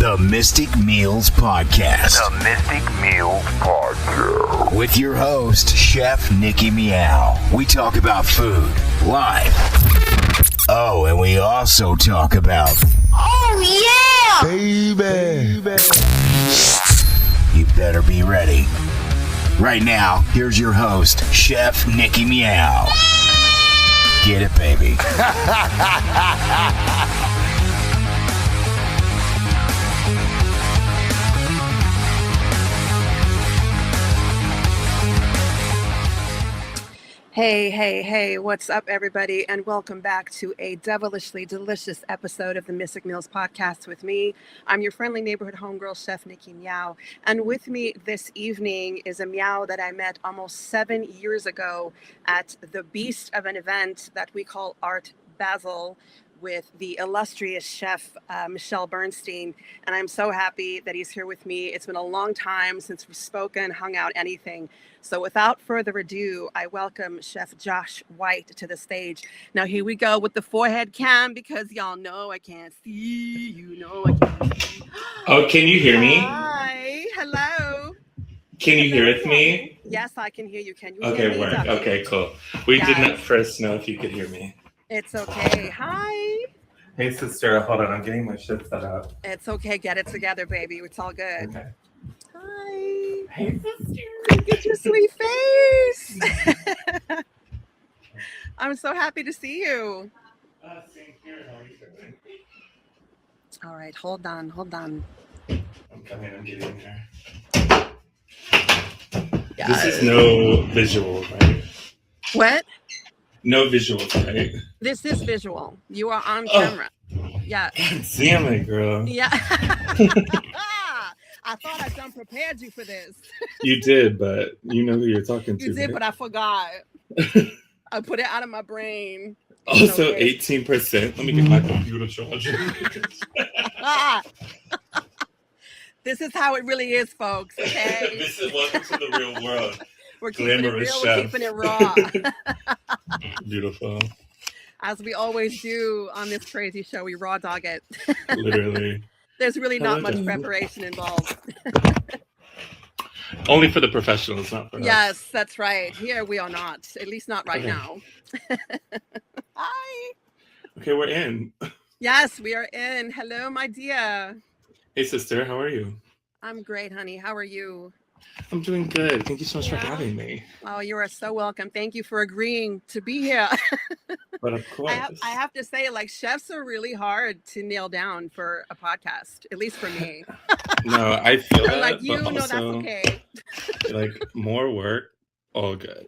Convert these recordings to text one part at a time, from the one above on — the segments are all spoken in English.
The Mystic Meals Podcast. The Mystic Meals Podcast. With your host, Chef Nikki Meow. We talk about food, life. Oh, and we also talk about... Oh, yeah! Baby. You better be ready. Right now, here's your host, Chef Nikki Meow. Get it, baby. Hey, what's up, everybody, and welcome back to a devilishly delicious episode of the Mystic Meals Podcast with me. I'm your friendly neighborhood homegirl, Chef Nikki Meow, and with me this evening is a Meow that I met almost 7 years ago at the beast of an event that we call Art Basel with the illustrious chef, Michelle Bernstein, and I'm so happy that he's here with me. It's been a long time since we've spoken, hung out, anything. So without further ado, I welcome Chef Josh White to the stage. Now here we go with the forehead cam because y'all know I can't see. You know I can't see. Oh, can you hear me? Hi, hello. Can you hear with me? Yes, I can hear you. Can you hear Okay, me? work. Ducky? Okay, cool. We did not first know if you could hear me. It's okay. Hi. Hey, sister. Hold on. I'm getting my shit set up. It's okay. Get it together, baby. It's all good. Okay. Hi. Hey, sister. Look at your sweet face. I'm so happy to see you. Same here. How are you doing? All right, hold on. I'm coming. I'm getting there. Yeah. This is no visual, right? What? No visuals, right? This is visual. You are on camera. Yeah. God damn it, girl. Yeah. I thought I'd done prepared you for this. You did, but you know who you're talking to. You did, right? but I forgot. I put it out of my brain. Also, okay. 18%. Let me get my computer charger. This is how it really is, folks. Okay. This is welcome to the real world. We're keeping Glamorous it real. chef. We're keeping it raw. Beautiful. As we always do on this crazy show, we raw dog it. Literally. There's really not much Hello. preparation involved. Only for the professionals, not for us. Yes, that's right. Here we are not. At least not right Okay. now. Hi. Okay, we're in. Yes, we are in. Hello, my dear. Hey, sister, how are you? I'm great, honey. How are you? I'm doing good. Thank you so much for Yeah. having me. Oh, you are so welcome. Thank you for agreeing to be here. But of course. I have to say, like, chefs are really hard to nail down for a podcast, at least for me. No, I feel that. Like, you but know, that's also, okay. like, more work, all good.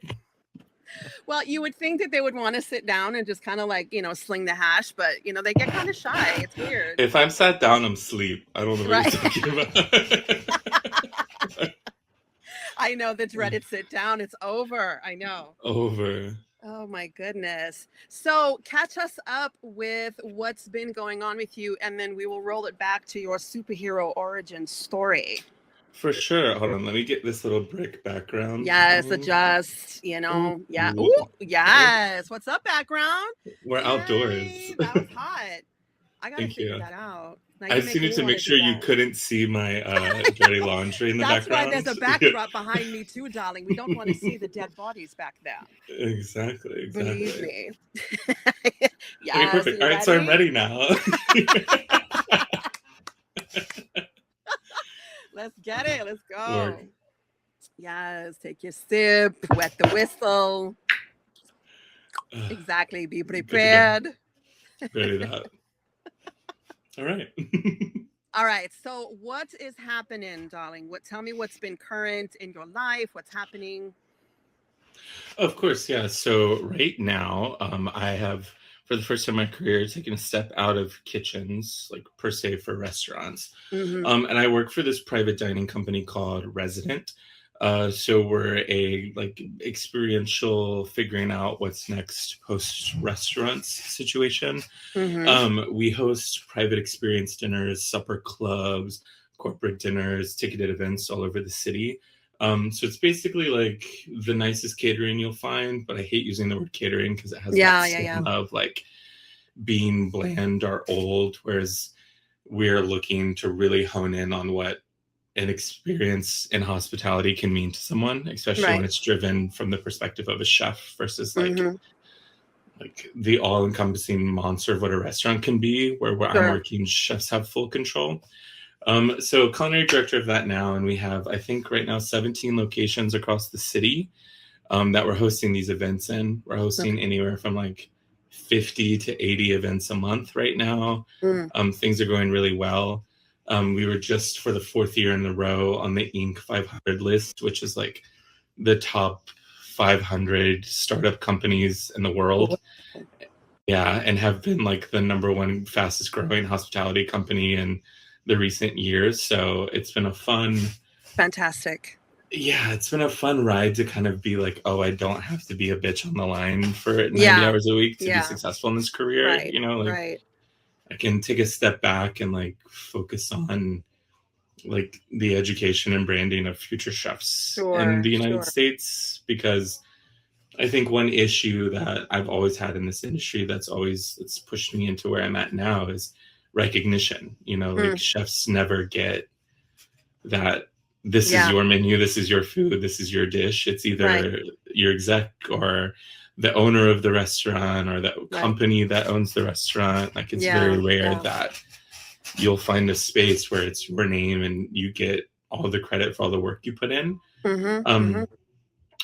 Well, you would think that they would want to sit down and just kind of like, sling the hash, but, they get kind of shy. It's weird. If I'm sat down, I'm asleep. I don't know what Right. you're talking about. I know the dreaded sit down. It's over. I know. Over. Oh my goodness. So catch us up with what's been going on with you, and then we will roll it back to your superhero origin story. For sure. Hold on. Let me get this little brick background. Yes, going. adjust, Ooh. Yeah. Ooh, yes. What's up, background? We're Yay, outdoors. That was hot. I gotta Thank figure you. that out. Now I you just make needed me to wanna make do sure you that. couldn't see my dirty laundry in the That's background. right. There's a backdrop behind me too, darling. We don't want to see the dead bodies back there. Exactly. Believe me. Okay, Yes, perfect. you All right, so I'm ready now. Let's get it. Let's go. Work. Yes, take your sip, wet the whistle. Exactly. Be prepared. Ready that. All right. All right. So what is happening, darling? Tell me what's been current in your life, what's happening. Of course, yeah. So right now, I have, for the first time in my career, taken a step out of kitchens, like per se for restaurants. Mhm. And I work for this private dining company called Resident. So we're a like experiential figuring out what's next post restaurants situation. Mhm. We host private experience dinners, supper clubs, corporate dinners, ticketed events all over the city. So it's basically like the nicest catering you'll find, but I hate using the word catering because it has that stigma of like being bland or old, whereas we're looking to really hone in on what an experience in hospitality can mean to someone, especially when Right. it's driven from the perspective of a chef versus Mm-hmm. like the all-encompassing monster of what a restaurant can be, where I'm Sure. working, chefs have full control. So culinary director of that now, and we have, I think right now, 17 locations across the city that we're hosting these events in. We're hosting Okay. anywhere from like 50 to 80 events a month right now. Mm. Things are going really well. We were just for the 4th year in a row on the Inc. 500 list, which is like the top 500 startup companies in the world. Yeah, and have been like the number one fastest growing hospitality company in the recent years. So it's been a fun, Fantastic. yeah, it's been a fun ride to kind of be like, oh, I don't have to be a bitch on the line for 90 Yeah. hours a week to be Yeah. successful in this career. Right. You know, like Right. I can take a step back and like focus on like the education and branding of future chefs in Sure. the United Sure. States, because I think one issue that I've always had in this industry that's pushed me into where I'm at now is recognition. You know, like Mm. chefs never get that this is Yeah. your menu, this is your food, this is your dish. It's either Right. your exec or the owner of the restaurant or the Right. company that owns the restaurant. Like it's Yeah. very rare Yeah. that you'll find a space where it's your name and you get all the credit for all the work you put in. Mm-hmm. Mm-hmm.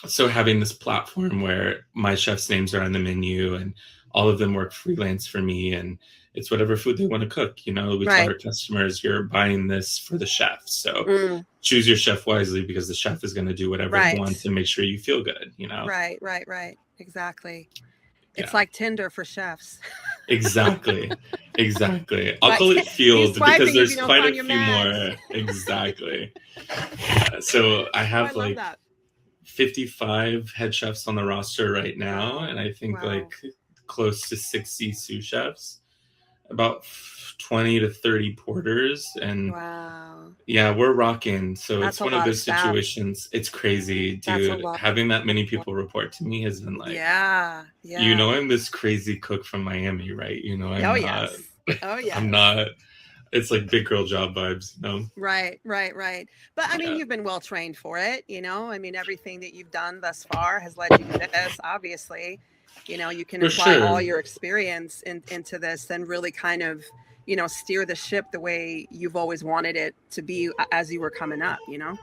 So having this platform where my chefs' names are on the menu and all of them work freelance for me, and it's whatever food they want to cook. You know, we tell Right. our customers, you're buying this for the chef. So Mm. choose your chef wisely, because the chef is going to do whatever he Right. wants to make sure you feel good, you know? Right. Right. Right. Exactly. It's Yeah. like Tinder for chefs. Exactly. Exactly. I'll Like, call it keep field swiping because if there's you don't quite find a your few match. more. Exactly. So I Oh, I have love like that. 55 head chefs on the roster right now, Wow. and I think Wow. like close to 60 sous chefs, about 20 to 30 porters, and Wow. yeah, we're rocking. So That's it's a one of lot of those staff. situations. It's crazy, That's a dude. lot. Having that many people report to me has been like, Yeah. you Yeah. know, I'm this crazy cook from Miami, right? You know, Oh, I'm not, yes. Oh, yes. I'm not, it's like big girl job vibes, you know? Right, right, right. But I mean, Yeah. you've been well trained for it, you know? I mean, everything that you've done thus far has led you to this, obviously. You know, you can For apply all sure. your experience into this and really kind of, you know, steer the ship the way you've always wanted it to be as you were coming up, you know?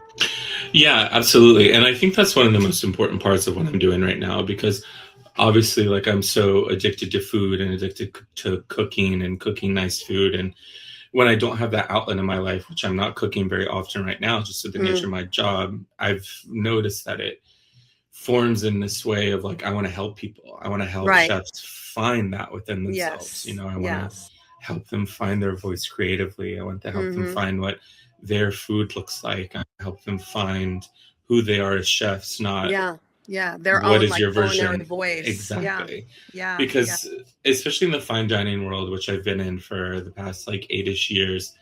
Yeah, absolutely. And I think that's one of the most important parts of what I'm doing right now, because obviously, like, I'm so addicted to food and addicted to cooking and cooking nice food. And when I don't have that outlet in my life, which I'm not cooking very often right now, just to the nature of my job, I've noticed that it forms in this way of like, I want to help people. I want to help Right. chefs find that within themselves. Yes. You know, I want to Yes. help them find their voice creatively. I want to help them Mhm. find what their food looks like. I help them find who they are as chefs, not Yeah. Yeah. Their what own is like your culinary version. voice. Exactly. Yeah. Yeah. Because especially in the fine dining world, which I've been in for the past like 8-ish years,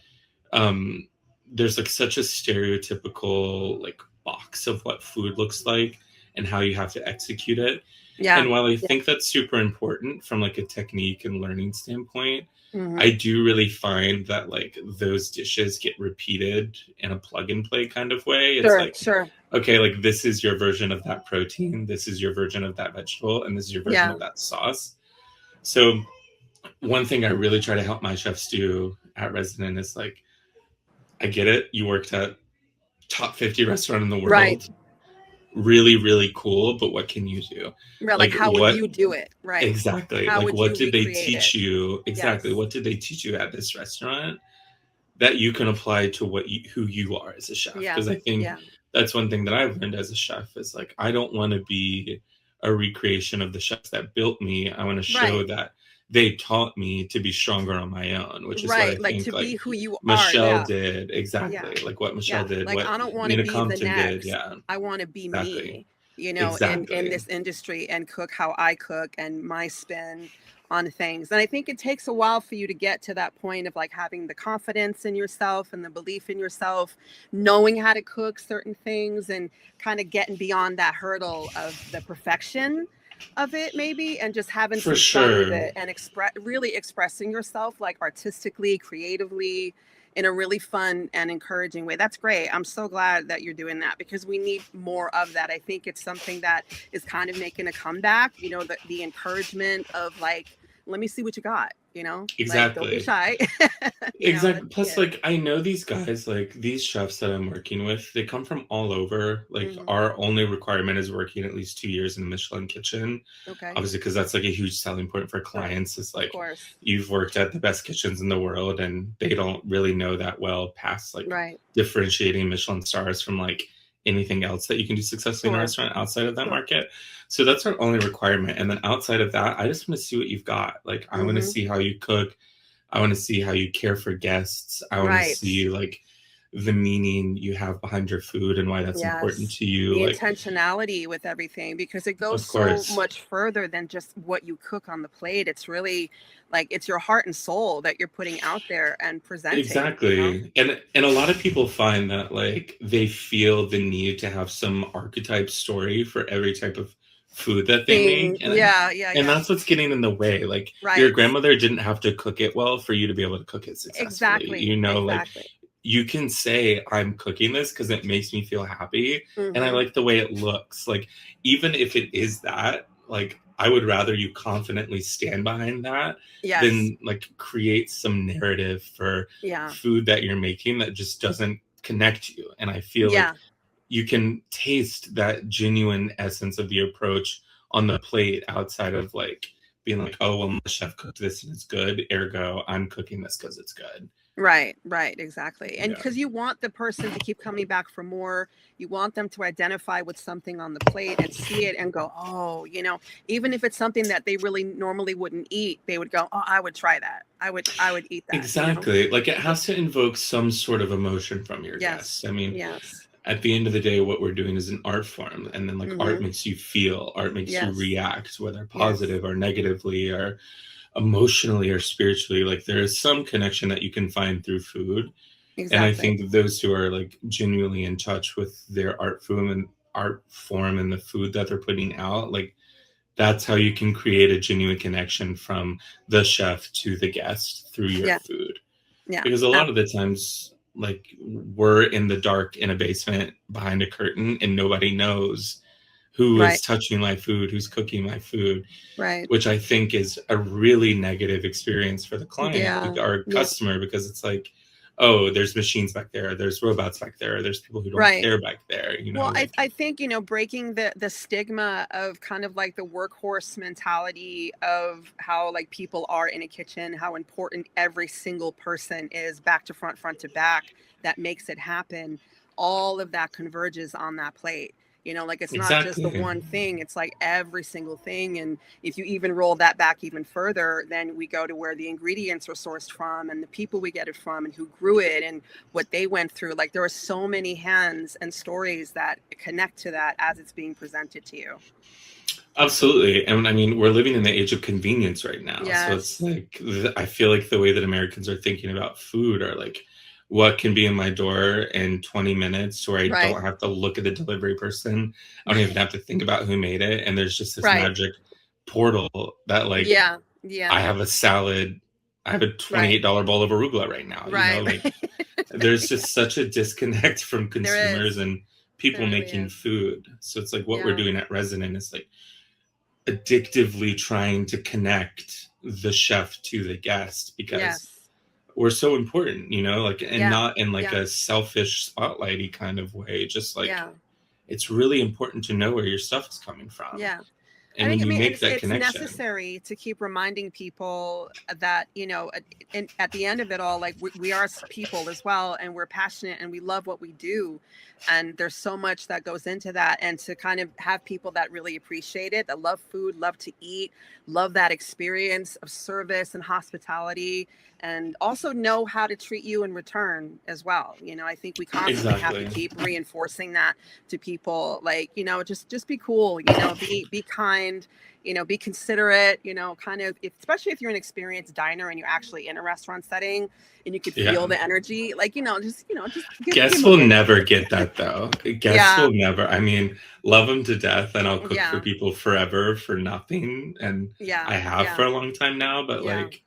there's like such a stereotypical like box of what food looks like and how you have to execute it. Yeah. And while I think that's super important from like a technique and learning standpoint, Mhm. I do really find that like those dishes get repeated in a plug and play kind of way. It's Sure. like, Sure. okay, like this is your version of that protein, this is your version of that vegetable, and this is your version Yeah. of that sauce. So one thing I really try to help my chefs do at Resident is like, I get it, you worked at top 50 restaurant in the world. Right. Really, really cool, but what can you do? Right. Like, how would you do it? Right. Exactly. How Like, would what you did they recreate teach it? you? Exactly. Yes. What did they teach you at this restaurant that you can apply to who you are as a chef? Yeah. Because I think Yeah. that's one thing that I've learned as a chef is like, I don't want to be a recreation of the chefs that built me. I want to show Right. that they taught me to be stronger on my own, which is what I Right. Like think to like be who you are. Michelle Yeah. did. Yeah. Exactly. Like what Michelle Yeah. did, Like, what I don't want to Nina be the Compton did. next. Yeah. I want to be Exactly. me, you know, in Exactly. this industry and cook how I cook and my spin on things. And I think it takes a while for you to get to that point of like having the confidence in yourself and the belief in yourself, knowing how to cook certain things and kind of getting beyond that hurdle of the perfection. of it maybe, and just having For some fun with sure. it and really expressing yourself like artistically, creatively, in a really fun and encouraging way. That's great. I'm so glad that you're doing that because we need more of that. I think it's something that is kind of making a comeback, the encouragement of like, let me see what you got, like don't be Exactly. shy. Let's Exactly. see Plus, it. like, I know these guys, like, these chefs that I'm working with, they come from all over. Like, Hmm. our only requirement is working at least 2 years in a Michelin kitchen. Okay. Obviously, because that's like a huge selling point for Sure. clients. Is Of like, course. you've worked at the best kitchens in the world, and they don't really know that well past like Right. differentiating Michelin stars from like anything else that you can do successfully in a Sure. restaurant outside of that Sure. market. So that's our only requirement. And then outside of that, I just want to see what you've got. Like, I want to Hmm. see how you cook. I want to see how you care for guests. I want to Right. see like the meaning you have behind your food and why that's important Yes. to you. The Like, intentionality with everything because it goes of so course, much further than just what you cook on the plate. It's really like it's your heart and soul that you're putting out there and presenting. exactly. And a lot of people find that like they feel the need to have some archetype story for every type of food that they Thing. make. Yeah, yeah, And yeah. that's what's getting in the way. Like your Right. grandmother didn't have to cook it well for you to be able to cook it successfully. Exactly. Like Exactly. you can say I'm cooking this because it makes me feel happy and I Hmm. like the way it looks. Like even if it is that, like I would rather you confidently stand behind that Yes. than like create some narrative for Yeah. food that you're making that just doesn't connect you. And I feel like Yeah. you can taste that genuine essence of the approach on the plate outside of like being like, oh, well, my chef cooked this and it's good. Ergo, I'm cooking this because it's good. Right, right, exactly. And Yeah, because you want the person to keep coming back for more, you want them to identify with something on the plate and see it and go, oh, even if it's something that they really normally wouldn't eat, they would go, oh, I would try that. I would eat that. exactly. Like it has to invoke some sort of emotion from your Yes, guests. I mean, yes. at the end of the day, what we're doing is an art form. And then like art Mm-hmm. makes you feel, art makes you Yes, react, whether yes, positive or negatively or emotionally or spiritually. Like there is some connection that you can find through food. And I exactly. think those who are like genuinely in touch with their art form and the food that they're putting out, like that's how you can create a genuine connection from the chef to the guest through your Yeah, food. yeah. Because a lot of the times, like we're in the dark in a basement behind a curtain and nobody knows who is Right, touching my food, who's cooking my food, right. which I think is a really negative experience for the client Yeah, or yeah. customer because it's like, oh, there's machines back there, there's robots back there, there's people who don't Right. care back there, Well, I, like I think, breaking the stigma of kind of like the workhorse mentality of how like people are in a kitchen, how important every single person is back to front to back that makes it happen. All of that converges on that plate. Like it's not just the exactly. one thing, it's like every single thing. And if you even roll that back even further, then we go to where the ingredients are sourced from and the people we get it from and who grew it and what they went through. Like there are so many hands and stories that connect to that as it's being presented to you. Absolutely. And I mean, we're living in the age of convenience right now. So it's Yes. like, I feel like the way that Americans are thinking about food are like, what can be in my door in 20 minutes where I Right. don't have to look at the delivery person. I don't even have to think about who made it. And there's just this Right. magic portal that like, Yeah. I Yeah. have a salad. I have a Right. $28 bowl of arugula right now. Right. Like Right. there's just such a disconnect from There consumers is. and There people really making is. food. So it's like what we're Yeah. doing at Resonant is like addictively trying to connect the chef to the guest because Yes. we're so important, like, and Yeah. not in like Yeah. a selfish spotlighty kind of way. Just like Yeah. it's really important to know where your stuff is coming from. Yeah. And when I you mean, make it's that it's connection, necessary to keep reminding people that and at the end of it all, like we are people as well, and we're passionate and we love what we do, and there's so much that goes into that, and to kind of have people that really appreciate it, that love food, love to eat, love that experience of service and hospitality, and also know how to treat you in return as well. I think we constantly have to keep reinforcing that to people, like, just be cool, be kind, be considerate, kind of, especially if you're an experienced diner and you're actually in a restaurant setting and you could feel the energy, like, just guests will never get that though. Guests will never. I mean, love them to death, and I'll cook for people forever for nothing, and I have for a long time now, but like,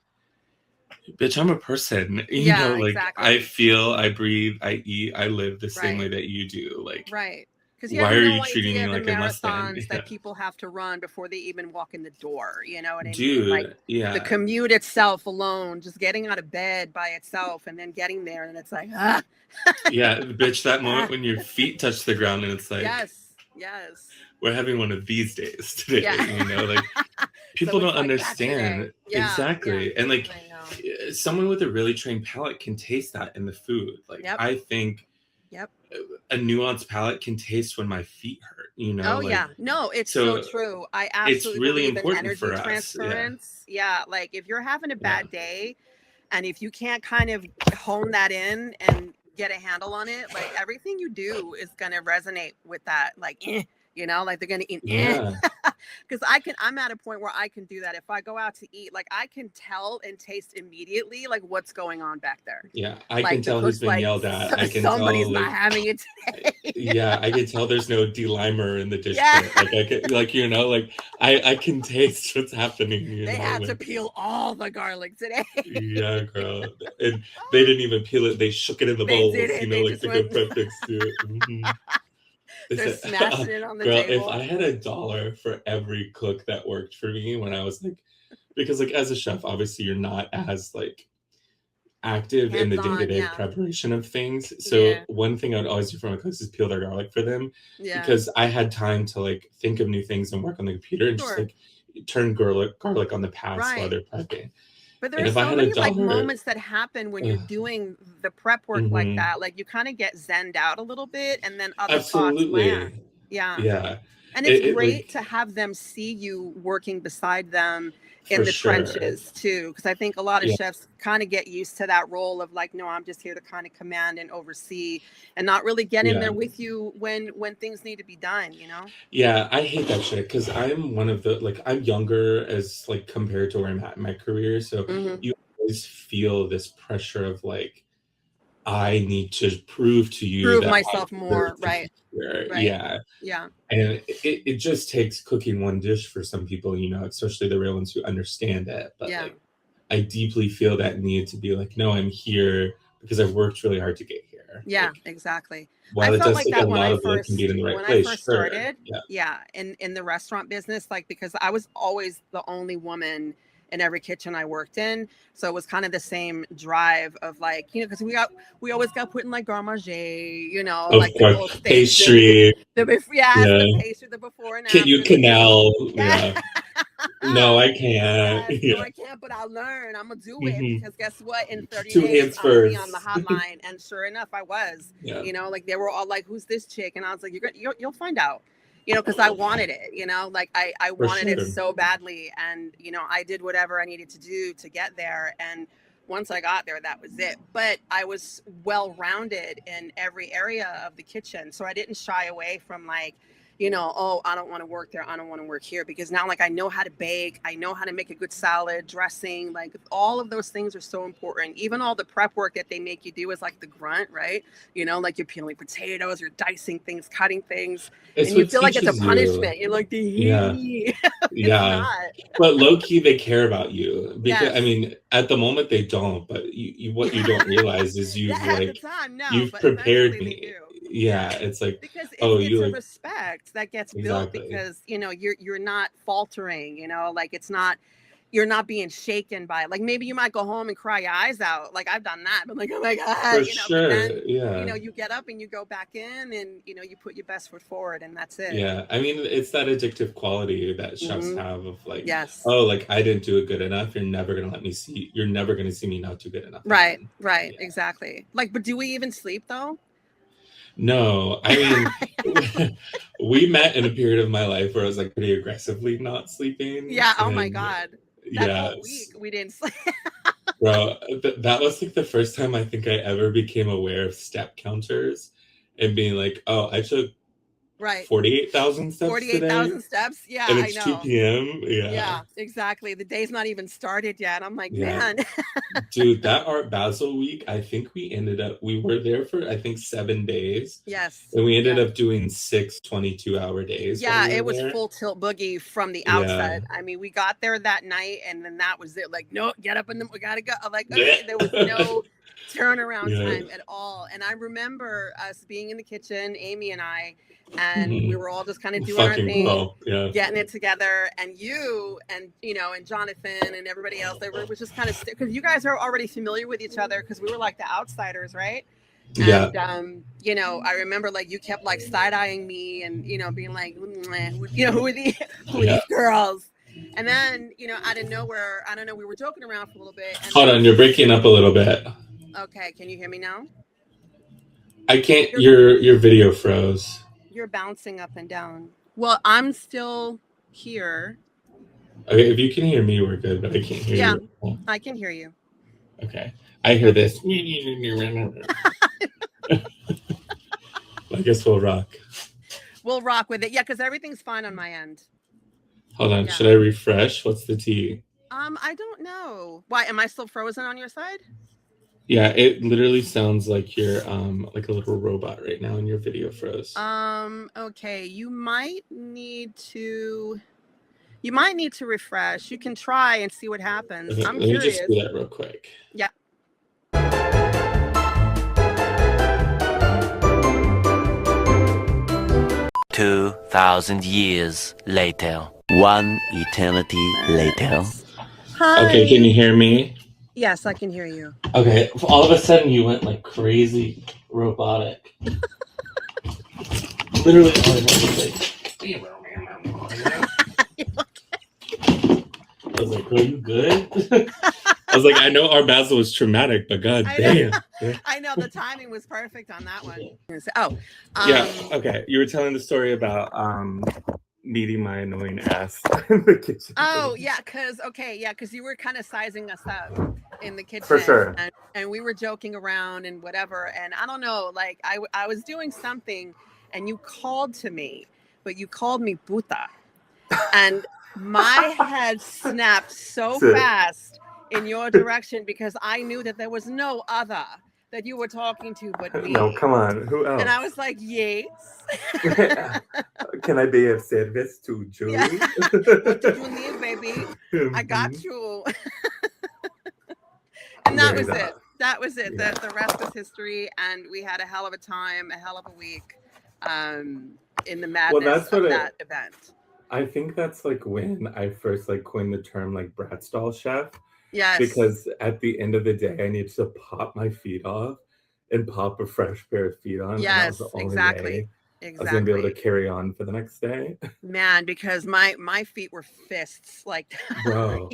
bitch, I'm a person, like, exactly. I feel, I breathe, I eat, I live the same way that you do, like, because why are you treating me like the I'm less than? marathons that people have to run before they even walk in the door, you know what I Dude, mean? Like, the commute itself alone, just getting out of bed by itself and then getting there, and it's like, bitch, that moment when your feet touch the ground and it's like, yes, we're having one of these days today, like, people don't understand. Exactly. And like, someone with a really trained palate can taste that in the food. Like, I think a nuanced palate can taste when my feet hurt, no, it's so true. I absolutely it's really important energy for transference. Like, if you're having a bad day and if you can't kind of hone that in and get a handle on it, like, everything you do is going to resonate with that, like, like, they're going to eat, because I'm at a point where I can do that. If I go out to eat, like, I can tell and taste immediately, like, what's going on back there. I can tell who's been yelled at. I can somebody's tell, not having it today. I can tell there's no delimer in the dish pit. Like, I can, like, like, I can taste what's happening. They had to peel all the garlic today. Girl, and they didn't even peel it. They shook it in the bowls. They like the good prep to it. They're smashing it on the girl, table. If I had $1 for every cook that worked for me when I was like, because like as a chef, obviously you're not as like active in the day-to-day preparation of things. So one thing I would always do for my cooks is peel their garlic for them, because I had time to like think of new things and work on the computer and just like turn garlic on the pass while they're prepping. But there's so many like moments that happen when you're doing the prep work like that. Like, you kind of get zenned out a little bit, and then other thoughts land. And it's great to have them see you working beside them in the trenches too, because I think a lot of chefs kind of get used to that role of like, no, I'm just here to kind of command and oversee, and not really get in there with you when things need to be done, I hate that shit, because I'm one of the, like, I'm younger as like compared to where I'm at in my career, so you always feel this pressure of like, I need to prove to you that myself more, right? And it just takes cooking one dish for some people, especially the real ones who understand it. But like, I deeply feel that need to be like, no, I'm here because I've worked really hard to get here. Exactly. While I it felt does like take that a when lot I of work first and be in the right when place. I first started, in the restaurant business, like, because I was always the only woman in every kitchen I worked in, so it was kind of the same drive of like, because we always got put in like garde manger, like the whole pastry, the pastry, the before and after. Can you canal? No, I can't. No, I can't, but I'll learn. I'm gonna do it, because guess what? In 30 2 days, hands I'm gonna be first. on the hotline, and sure enough, I was. Like, they were all like, "Who's this chick?" And I was like, "You'll find out." Because I wanted it, like I wanted it so badly. And, I did whatever I needed to do to get there. And once I got there, that was it. But I was well-rounded in every area of the kitchen. So I didn't shy away from like, oh, I don't want to work there, I don't want to work here, because now, like, I know how to bake, I know how to make a good salad, dressing, like, all of those things are so important. Even all the prep work that they make you do is like the grunt, right? Like, you're peeling potatoes, you're dicing things, cutting things, and you feel like it's a punishment. You're like, but low-key they care about you, because I mean, at the moment they don't, but what you don't realize is you've prepared me. It's like, because it's a respect that gets built, because you're not faltering, like, it's not, you're not being shaken by it. Like, maybe you might go home and cry your eyes out, like I've done that, but like, oh my god, sure. But then, you get up and you go back in, and you put your best foot forward, and that's it. I mean, it's that addictive quality that chefs have of like, oh, like, I didn't do it good enough, you're never gonna see me not do good enough. Right exactly. Like, but do we even sleep though? No, I mean, we met in a period of my life where I was like pretty aggressively not sleeping. Oh my god, that whole week we didn't sleep. Bro, that was like the first time I think I ever became aware of step counters and being like, oh, I took Right. 48,000 steps today. 48,000 steps. Yeah, And I it's know. 2 p.m. Yeah, exactly. The day's not even started yet. I'm like, man. Dude, that Art Basel week, I think we were there for, I think, 7 days. Yes. And we ended up doing 6 22-hour days. Yeah, it was full tilt boogie from the outset. I mean, we got there that night and then that was it. Like, no, get up and we gotta go. Like, okay, there was no turnaround time at all. And I remember us being in the kitchen, Amy and I, and we were all just kind of doing our thing, getting it together. And you and, and Jonathan and everybody else, was just kind of, because you guys are already familiar with each other because we were like the outsiders, right? And, I remember like you kept like side-eyeing me and, being like, who are these girls? And then, out of nowhere, I don't know, we were joking around for a little bit. And hold on, you're breaking up a little bit. Okay, can you hear me now? I can't, your video froze. You're bouncing up and down. Well, I'm still here. Okay, if you can hear me, we're good, but I can't hear you. Yeah, I can hear you. Okay, I hear this. I guess we'll rock. We'll rock with it. Yeah, because everything's fine on my end. Hold on, should I refresh? What's the T? I don't know. Why, am I still frozen on your side? Yeah, it literally sounds like you're like a little robot right now and your video froze. Okay, you might need to refresh. You can try and see what happens. Okay, I'm let curious. me just do that real quick. Yeah. 2,000 years later. One eternity later. Hi. Okay, can you hear me? Yes, I can hear you. Okay, all of a sudden you went like crazy robotic. Literally all I was like, are you good? I was like, I know Art Basel was traumatic, but god damn. I know, the timing was perfect on that one. Okay. You were telling the story about meeting my annoying ass in the kitchen. Oh, yeah, because you were kind of sizing us up in the kitchen. For sure. And we were joking around and whatever. And I don't know, like I was doing something and you called to me, but you called me puta. And my head snapped so fast in your direction because I knew that there was no other that you were talking to but me. No, come on. Who else? And I was like, yes. Can I be of service to Julie? Yeah. What did you need, baby? I got you. And that was it. That was it. Yeah. The rest is history. And we had a hell of a time, a hell of a week in the madness of that event. I think that's like when I first like coined the term like brat stall chef. Yes. Because at the end of the day, I need to pop my feet off and pop a fresh pair of feet on. Yes, exactly. I was going to be able to carry on for the next day. Man, because my feet were fists. Like, bro.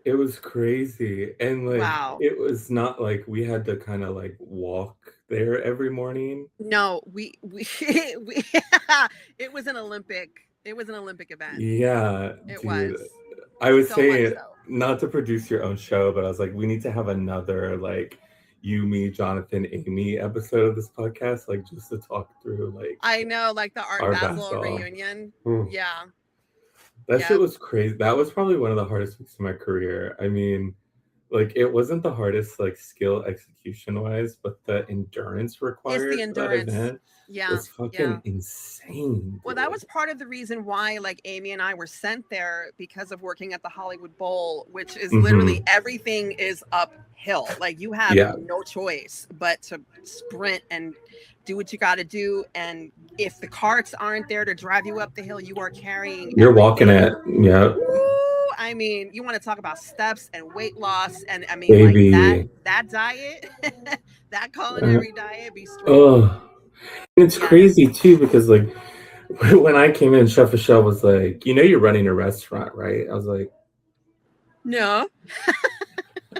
It was crazy. And like, It was not like we had to kind of like walk there every morning. No, we it was an Olympic event. Yeah, it was. I was saying not to produce your own show, but I was like, we need to have another like you, me, Jonathan, Amy episode of this podcast, like just to talk through like I know, like the Art Basel reunion. Yeah. That shit was crazy. That was probably one of the hardest weeks of my career. I mean, like it wasn't the hardest like skill execution wise, but the endurance required. It's the endurance. For that event was fucking insane. Dude. Well, that was part of the reason why like Amy and I were sent there because of working at the Hollywood Bowl, which is literally everything is uphill. Like you have no choice but to sprint and do what you got to do. And if the carts aren't there to drive you up the hill, you are carrying. You're walking it. Yeah. I mean, you want to talk about steps and weight loss, and I mean, like that diet, that culinary diet, be straight. Oh, it's crazy too because like when I came in, Chef Michelle was like, "You know, you're running a restaurant, right?" I was like, "No."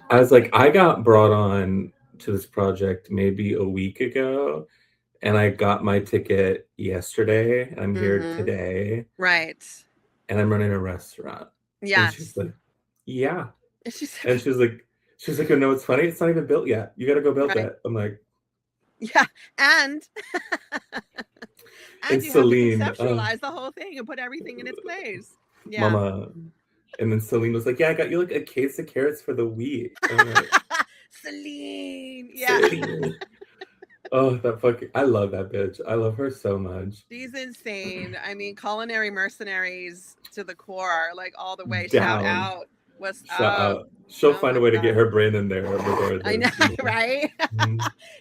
I was like, I got brought on to this project maybe a week ago, and I got my ticket yesterday. And I'm here today, right? And I'm running a restaurant. Yeah. She's like, yeah. And she was like, oh, no, it's funny. It's not even built yet. You got to go build that. I'm like, yeah. And you Celine, have to conceptualize the whole thing and put everything in its place. Yeah. Mama. And then Celine was like, yeah, I got you like a case of carrots for the week. I'm like, Celine. Yeah. Celine. Oh, I love that bitch. I love her so much. She's insane. I mean, culinary mercenaries to the core, like all the way. Down. Shout out. What's Shout up? out. She'll find a way to get her brand in there. I know, right?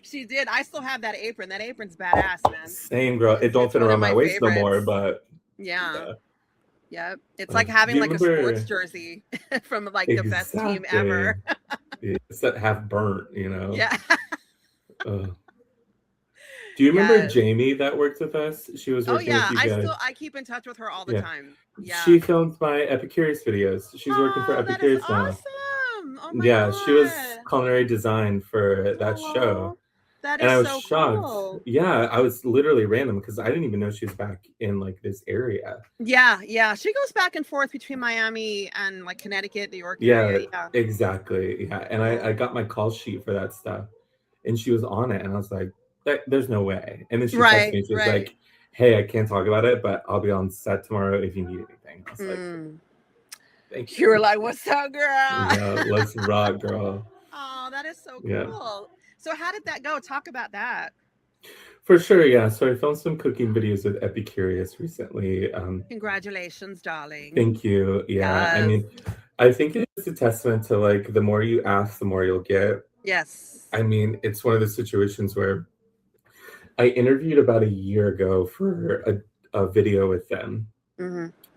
She did. I still have that apron. That apron's badass, man. Same, girl. It don't fit around my waist no more, but yeah. Yep. It's like having like a sports jersey from like the best team ever. It's that half burnt, you know? Yeah. Do you remember Jamie that worked with us? She was working with you guys. I keep in touch with her all the time. Yeah. She filmed my Epicurious videos. She's working for Epicurious now. Awesome. Oh my God. She was culinary design for that show. That is I was so shocked. Cool. Yeah, I was literally random because I didn't even know she was back in like this area. Yeah. She goes back and forth between Miami and like Connecticut, New York. Yeah, exactly. Yeah, and I got my call sheet for that stuff, and she was on it, and I was like, "There's no way." And then she texted me. She was like, "Hey, I can't talk about it, but I'll be on set tomorrow if you need anything." I was like, "Thank you." You were like, "What's up, girl?" Yeah, let's rock, girl. Oh, that is so cool. Yeah. So how did that go? Talk about that. For sure, yeah. So I filmed some cooking videos with Epicurious recently. Congratulations, darling. Thank you. Yeah, yes. I mean, I think it's a testament to like the more you ask, the more you'll get. Yes. I mean, it's one of those situations where I interviewed about a year ago for a video with them,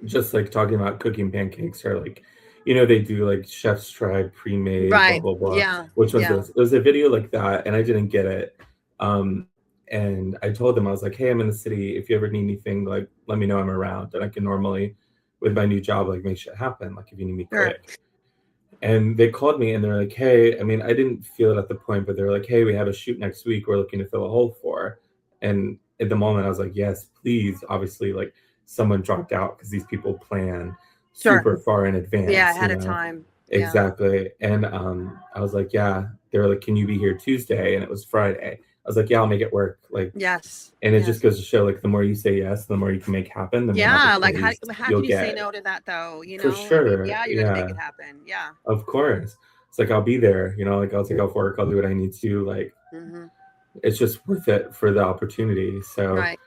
just like talking about cooking pancakes or like, you know, they do like chef's try pre-made, blah, blah, blah. Yeah. Which was this. It was a video like that, and I didn't get it. And I told them, I was like, hey, I'm in the city. If you ever need anything, like, let me know I'm around. And I can normally, with my new job, like, make shit happen. Like, if you need me quick. And they called me and they're like, hey, I mean, I didn't feel it at the point, but they're like, hey, we have a shoot next week we're looking to fill a hole for. And at the moment, I was like, yes, please. Obviously, like, someone dropped out because these people plan super far in advance. Yeah, ahead of time. Exactly. And I was like, yeah. They were like, can you be here Tuesday? And it was Friday. I was like, yeah, I'll make it work. Like, yes. And it just goes to show, like, the more you say yes, the more you can make happen. The more like, how can you say no to that, though? You know, for sure. Yeah, you're gonna make it happen. Yeah. Of course. It's like, I'll be there. You know, like, I'll take off work. I'll do what I need to. Like, it's just worth it for the opportunity. So, right.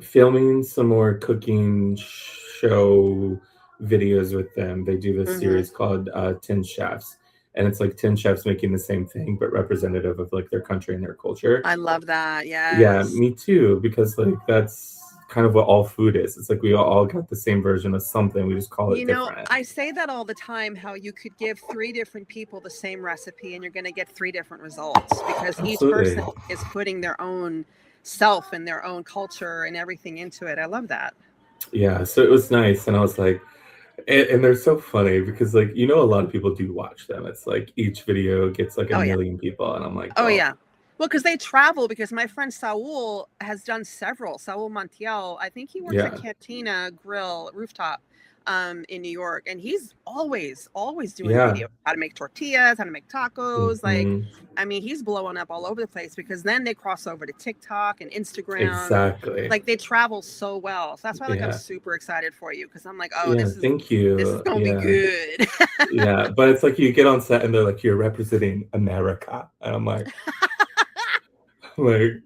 Filming some more cooking show videos with them. They do this series called 10 Chefs. And it's like 10 chefs making the same thing, but representative of like their country and their culture. I love that. Yes. Yeah, me too. Because like that's kind of what all food is. It's like we all got the same version of something. We just call it different. You know, I say that all the time, how you could give 3 different people the same recipe and you're going to get 3 different results because each person is putting their own self and their own culture and everything into it. I love that. Yeah, so it was nice. And I was like, and they're so funny because, like, you know, a lot of people do watch them. It's like each video gets like a million people. And I'm like, oh, yeah. Well, because they travel, because my friend Saul has done several. Saul Montiel, I think he works at Cantina Grill Rooftop in New York. And he's always doing videos, how to make tortillas, how to make tacos. Like, I mean, he's blowing up all over the place because then they cross over to TikTok and Instagram. Exactly. Like, they travel so well. So that's why, like, I'm super excited for you because I'm like, oh, this is going to be good. Yeah, but it's like you get on set and they're like, you're representing America. And I'm like, you're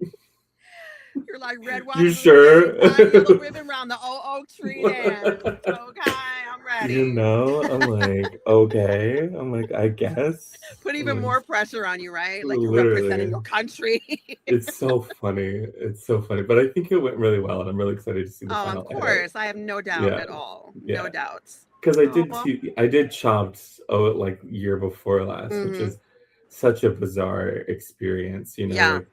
like red, white, you sure? Yellow ribbon around the oak tree. Okay, I'm ready. You know, I'm like, okay. I'm like, I guess. Put even more pressure on you, right? Like you're representing your country. It's so funny. It's so funny. But I think it went really well, and I'm really excited to see the final of course. Edit. I have no doubt at all. Yeah. No doubts. Because I did Chopped like year before last, which is such a bizarre experience, you know.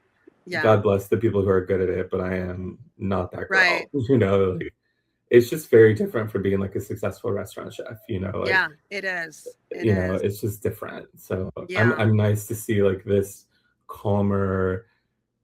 Yeah. God bless the people who are good at it, but I am not that girl. Right. You know, like, it's just very different from being like a successful restaurant chef, you know. Like, yeah, it is. You know, it's just different. So I'm nice to see like this calmer,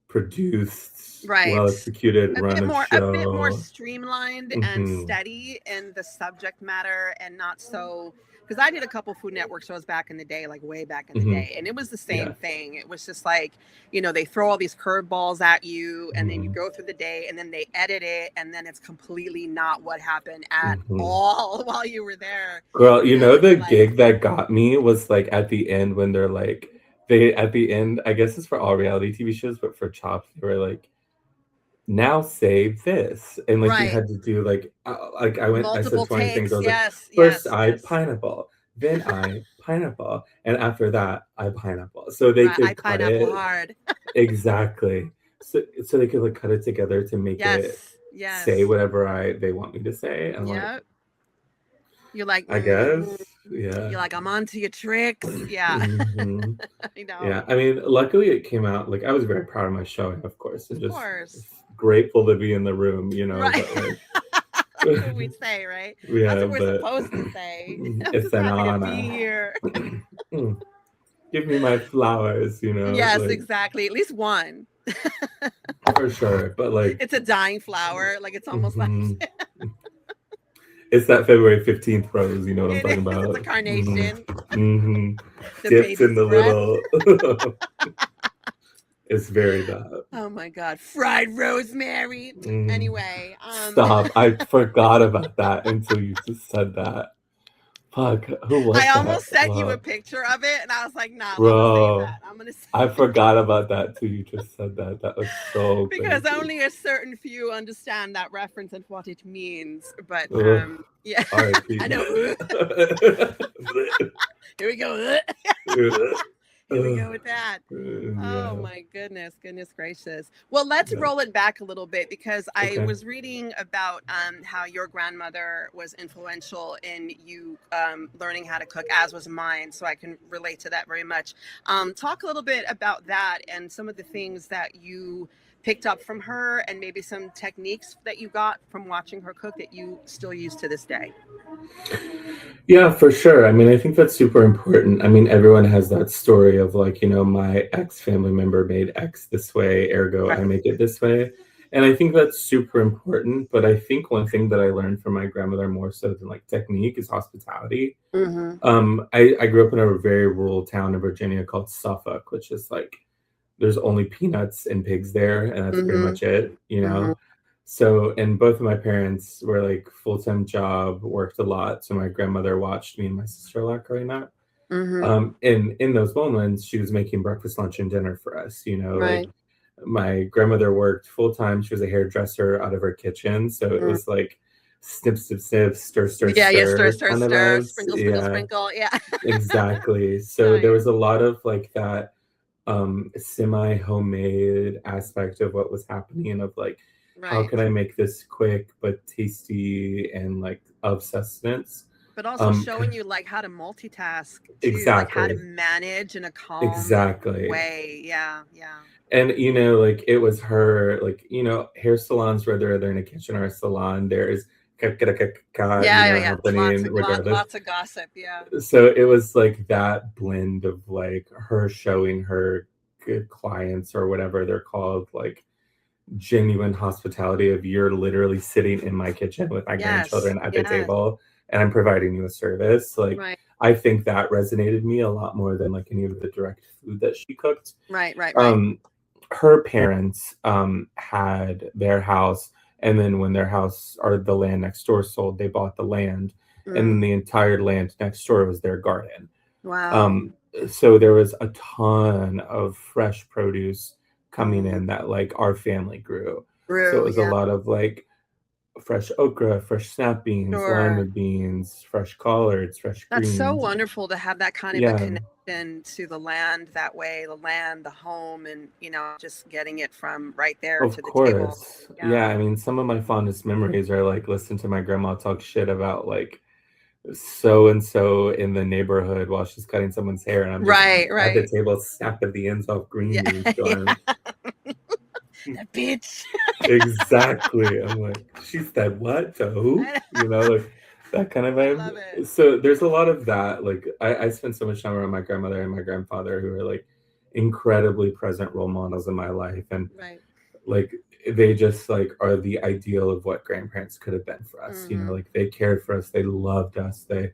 produced, well executed a bit more streamlined and steady in the subject matter and not so because I did a couple Food Network shows back in the day, like way back in the Mhm. day, and it was the Yeah. same thing. It was just like, they throw all these curveballs at you, and then you Mhm. go through the day, and then they edit it, and then it's completely not what happened at Mhm. all while you were there. Girl, And the you're like, gig that got me was like at the end when they're like, at the end, I guess it's for all reality TV shows, but for Chopped, they were like, now say this. And like you right, had to do like I said multiple 20 things. I takes. was like, Yes, first yes, I yes. pineapple, then I pineapple, and after that I pineapple. So they Right, I could cut pineapple it hard. exactly. So they could like cut it together to make it Yes, yes. say whatever they want me to say. And like, Yep. You're like, I guess, yeah. You're like, I'm onto your tricks. Yeah. Mhm. I know. Yeah, I mean, luckily it came out like I was very proud of my showing, of course, and Of just course. grateful to be in the room, Right. but like That's what we'd say, right? That's yeah, what we're but supposed to say. I'm it's just an happy to be honor. here. Give me my flowers, Yes, like exactly. At least one. for sure. But like It's a dying flower. Like it's almost mhm. like It's that February 15th rose, you know what I'm it talking is. It's a about? carnation. Mhm. The Dipped in baby's the breath. little It's very that. Oh my God. Fried rosemary. Mm. Anyway. Stop. I forgot about that until you just said that. Fuck, who was I that? almost sent you a Fuck. picture of it, and I was like, nah, I'm Bro, gonna save that. I'm gonna save I forgot about that too. You just said that. That was so because crazy. only a certain few understand that reference and what it means. But Ugh. yeah, R.I.P. I know. Here we go. Here we go with that. Oh my goodness gracious. Well, let's roll it back a little bit because I was reading about how your grandmother was influential in you learning how to cook, as was mine, so I can relate to that very much. Talk a little bit about that and some of the things that you picked up from her and maybe some techniques that you got from watching her cook that you still use to this day. Yeah, for sure. I mean, I think that's super important. I mean, everyone has that story of like, my ex family member made X this way, ergo I make it this way. And I think that's super important. But I think one thing that I learned from my grandmother more so than like technique is hospitality. I grew up in a very rural town in Virginia called Suffolk, which is like there's only peanuts and pigs there, and that's pretty much it, So, and both of my parents were like full-time job, worked a lot. So my grandmother watched me and my sister a lot growing up. And in those moments, she was making breakfast, lunch, and dinner for us. Like my grandmother worked full-time. She was a hairdresser out of her kitchen. So it was like snip, snip, snip, stir, stir, stir, kind of stir, vibes. sprinkle, sprinkle, sprinkle. Yeah. Exactly. So there was a lot of like that semi homemade aspect of what was happening of like how can I make this quick but tasty and like of sustenance, but also showing you like how to multitask too, like how to manage in a calm way. Yeah And like it was her, like hair salons, whether they're in a kitchen or a salon, there's happening regardless. Lots of gossip. Yeah. So it was like that blend of like her showing her good clients or whatever they're called, like genuine hospitality of you're literally sitting in my kitchen with my grandchildren at the table and I'm providing you a service. Like I think that resonated me a lot more than like any of the direct food that she cooked. Right. Her parents had their house, and then when their house or the land next door sold, they bought the land, and then the entire land next door was their garden. Wow. So there was a ton of fresh produce coming in that like our family grew. So it was a lot of like fresh okra, fresh snap beans, lima beans, fresh collards, fresh greens. That's so wonderful to have that kind of a connection to the land that way, the land, the home, and just getting it from right there to the table. Yeah, I mean, some of my fondest memories are like listen to my grandma talk shit about like so and so in the neighborhood while she's cutting someone's hair, and I'm just at the table snapping the ends off green leaves going, that bitch. Exactly. I'm like, she said what to who? Like that kind of vibe. So there's a lot of that. Like I spent so much time around my grandmother and my grandfather who are like incredibly present role models in my life. And like they just like are the ideal of what grandparents could have been for us. You know, like they cared for us, they loved us, they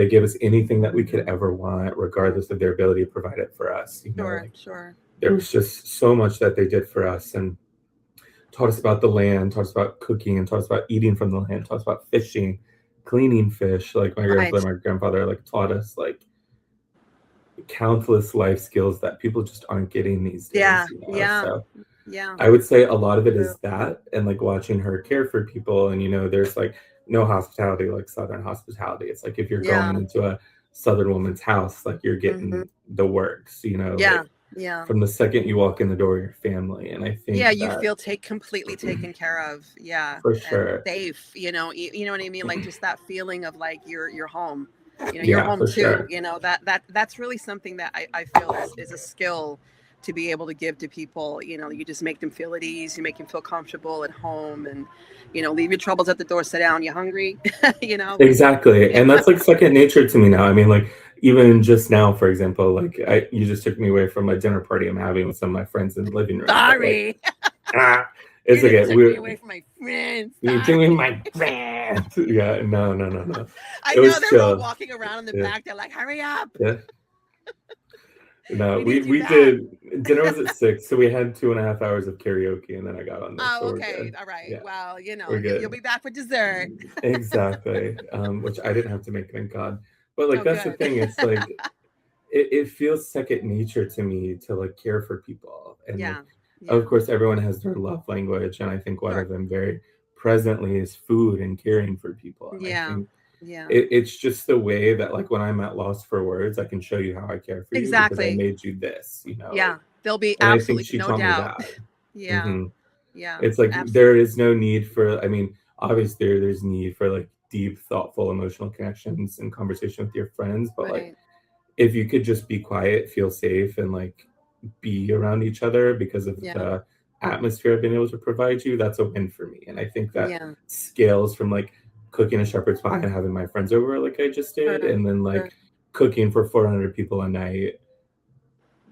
gave us anything that we could ever want, regardless of their ability to provide it for us. You know, like there was just so much that they did for us, and taught us about the land, taught us about cooking, and taught us about eating from the land, taught us about fishing, cleaning fish. Like my grandfather like taught us like countless life skills that people just aren't getting these days. So I would say a lot of it is that, and like watching her care for people. And you know, there's like no hospitality like Southern hospitality. It's like if you're going into a Southern woman's house, like you're getting the works, you know. Like, from the second you walk in the door, your family. And I think you feel completely taken care of. For sure. And safe, you know what I mean? Like just that feeling of like you're home. You know, you're home too. Sure. You know, that's really something that I feel is a skill to be able to give to people. You know, you just make them feel at ease, you make them feel comfortable at home, and you know, leave your troubles at the door, sit down, you hungry. You know, exactly. And that's like second nature to me now. I mean, like even just now, for example, like you just took me away from a dinner party I'm having with some of my friends in the living room. Sorry. Like, it's okay. Took me away from my friends. You took me my friends. Yeah, no. I know they're all walking around in the back. They're like, hurry up. Yeah. No, we did. Dinner was at 6, so we had 2.5 hours of karaoke, and then I got on this. Oh, okay, all right. Yeah. Well, you know, you'll be back for dessert. Exactly, which I didn't have to make, thank God. But like that's the thing. It's like it feels second nature to me to like care for people, and like, of course, everyone has their love language, and I think one of them very presently is food and caring for people. And I think it's just the way that like when I'm at loss for words, I can show you how I care for you because I made you this, you know. Yeah, there'll be and absolutely I think she no taught doubt. me that. Yeah, it's like there is no need for, I mean, obviously there's need for like deep, thoughtful, emotional connections and conversation with your friends, but like if you could just be quiet, feel safe, and like be around each other because of the atmosphere I've been able to provide you, that's a win for me. And I think that scales from like cooking a shepherd's pie and having my friends over like I just did, and then like cooking for 400 people a night,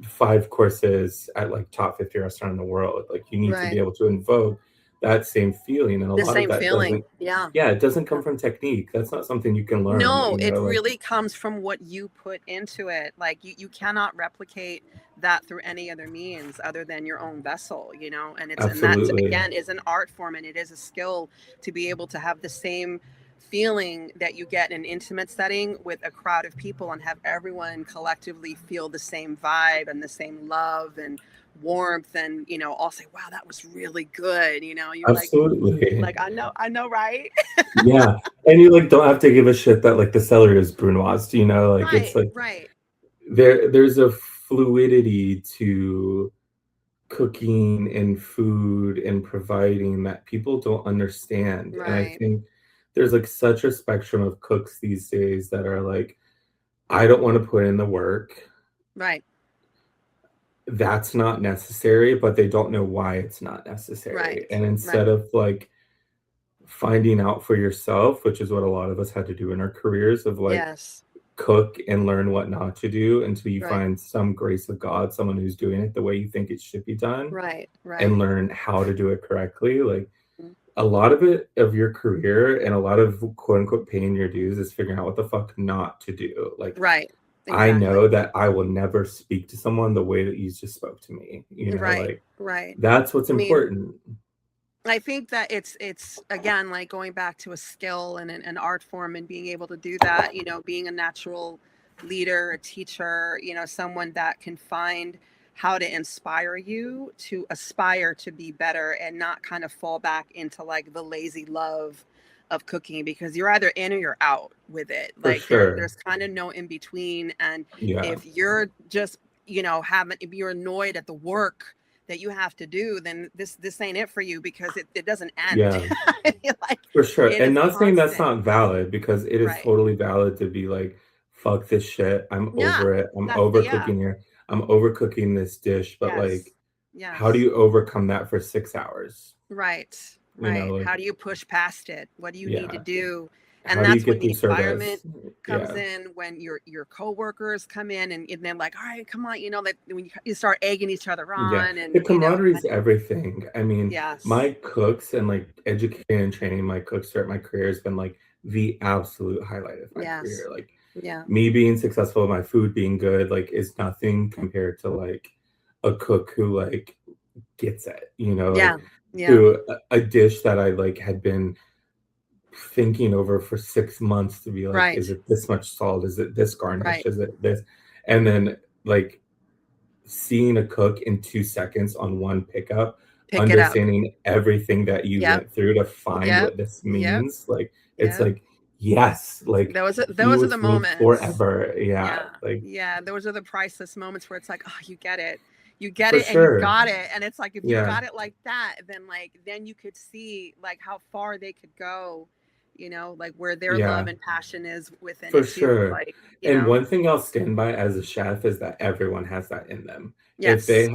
5 courses at like top 50 restaurant in the world. Like you need to be able to invoke that same feeling, and a lot of that doesn't it doesn't come from technique. That's not something you can learn. No, it really comes from what you put into it. Like you cannot replicate that through any other means other than your own vessel, you know. And it's and that again is an art form, and it is a skill to be able to have the same feeling that you get in an intimate setting with a crowd of people and have everyone collectively feel the same vibe and the same love and warmth, and you know, all say, wow, that was really good, you know. You're like I know, right? Yeah, and you like don't have to give a shit that like the celery is brunoise, you know, like it's like there's a fluidity to cooking and food and providing that people don't understand. And I think there's like such a spectrum of cooks these days that are like, I don't want to put in the work. That's not necessary, but they don't know why it's not necessary. And instead of like finding out for yourself, which is what a lot of us had to do in our careers, of like cook and learn what not to do until you find some grace of God, someone who's doing it the way you think it should be done, and learn how to do it correctly. Like a lot of it of your career and a lot of quote unquote paying your dues is figuring out what the fuck not to do. Like I know that I will never speak to someone the way that you just spoke to me. You know, that's what's important. I think that it's again like going back to a skill and an art form and being able to do that, you know, being a natural leader, a teacher, you know, someone that can find how to inspire you to aspire to be better and not kind of fall back into like the lazy love of cooking, because you're either in or you're out with it. Like there's kind of no in between. And if you're just, you know, if you're annoyed at the work that you have to do, then this ain't it for you, because it doesn't end. Like, for sure. And not saying that's not valid, because it is totally valid to be like, fuck this shit, I'm over it, I'm overcooking here, I'm overcooking this dish, but like how do you overcome that for 6 hours? You know, like, how do you push past it? What do you need to do? And How do you that's when get the through environment service? comes Yeah. in, when your coworkers come in, and they're like, all right, come on, like when you start egging each other Yeah, on, the and camaraderie is everything. I mean, yes, my cooks and like educating and training my cooks throughout my career has been like the absolute highlight of my yes, career. Like yeah, me being successful, my food being good, like is nothing compared to like a cook who like gets it, yeah, like yeah, to a dish that I like had been thinking over for 6 months to be like, is right, it this much salt? Is it this garnish? right. Is it this? And then like seeing a cook in 2 seconds on one pickup, Pick it up. understanding everything that you Yep, went through to find yep, what this yep, means, like it's yep. like, yes, like be Those are the with me moments. forever. Yeah, Yeah, like yeah. Those are the priceless moments where it's like, oh, you get for it, and you sure. got it, and it's like, if you Yeah, got it like that, then you could see like how far they could go, like where their love yeah. and passion is within For it too, sure. like, And one thing I'll stand by as a chef is that everyone has that in them. yes,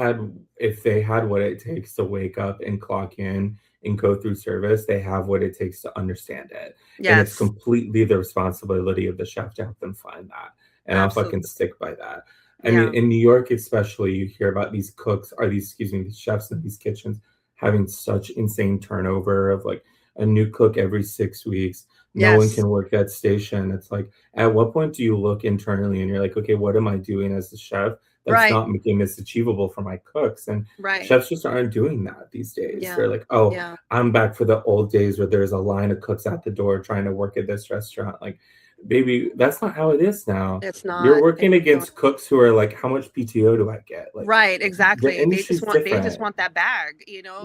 If they had what it takes to wake up and clock in and go through service, they have what it takes to understand it. And it's yes, completely the responsibility of the chef to help them find that. And I'll fucking absolutely, stick by that. I mean, yeah, in New York especially, you hear about these cooks or these, excuse me, these chefs in these kitchens having such insane turnover of like a new cook every 6 weeks. No one yes, can work that station. It's like, at what point do you look internally and you're like, okay, what am I doing as a chef that's right, not making this achievable for my cooks? And right, chefs just aren't doing that these days. yeah, They're like, oh, yeah, I'm back for the old days where there's a line of cooks at the door trying to work at this restaurant. Like, baby, that's not how it is now. it's You're not, working against cooks who are like, how much PTO do I get? Like, right, the exactly. industry's They just different. want that bag,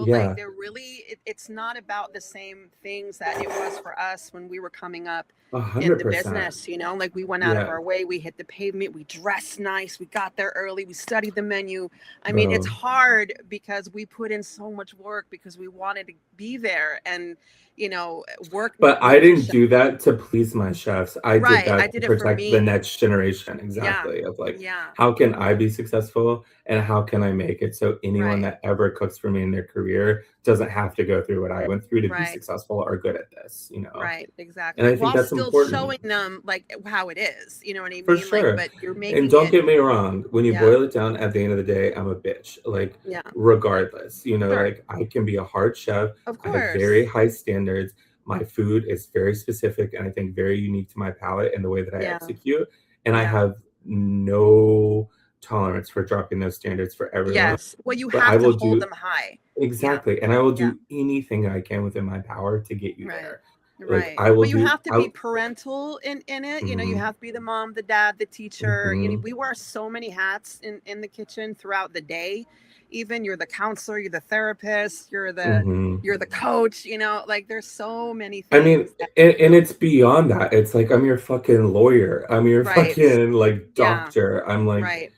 like Yeah, they're really, it's not about the same things that it was for us when we were coming up a in hundred the percent. business, like we went out of Yeah, our way, we hit the pavement, we dressed nice, we got there early, we studied the menu. I mean, it's bro. hard because we put in so much work because we wanted to be there and, you know, work But I with the didn't chef. do that to please my chefs. I did Right. I that to did it for protect the me. next generation, Yeah. exactly, of like, Yeah. how can I be successful and how can I make it so anyone Right. that ever cooks for me in their career doesn't have to go through what I went through to be Right. successful or good at this? Right, And exactly. I think While that's still important. showing them like how it is, you know what I For mean? Like, sure. but you're And making don't it, get me wrong, when you yeah, boil it down at the end of the day, I'm a bitch. Like, yeah, regardless, sure. like I can be a hard chef. Of I have very course. high standards. My food is very specific and I think very unique to my palate and the way that I Yeah, execute. And I yeah. have no tolerance for dropping those standards for everyone. Yes. Well, you But I have to will hold do them high. Yeah, exactly. And I will yeah. do anything I can within my power to get you Right. there. Like Right. I will But you do have to be parental in it. You mhm, have to be the mom, the dad, the teacher. mhm, We wear so many hats in the kitchen throughout the day. Even you're the counselor, you're the therapist, mhm. you're the coach, like there's so many I mean, things that, and it's beyond that. It's like I'm your fucking lawyer. I'm your right. fucking like Yeah, doctor. I'm like right.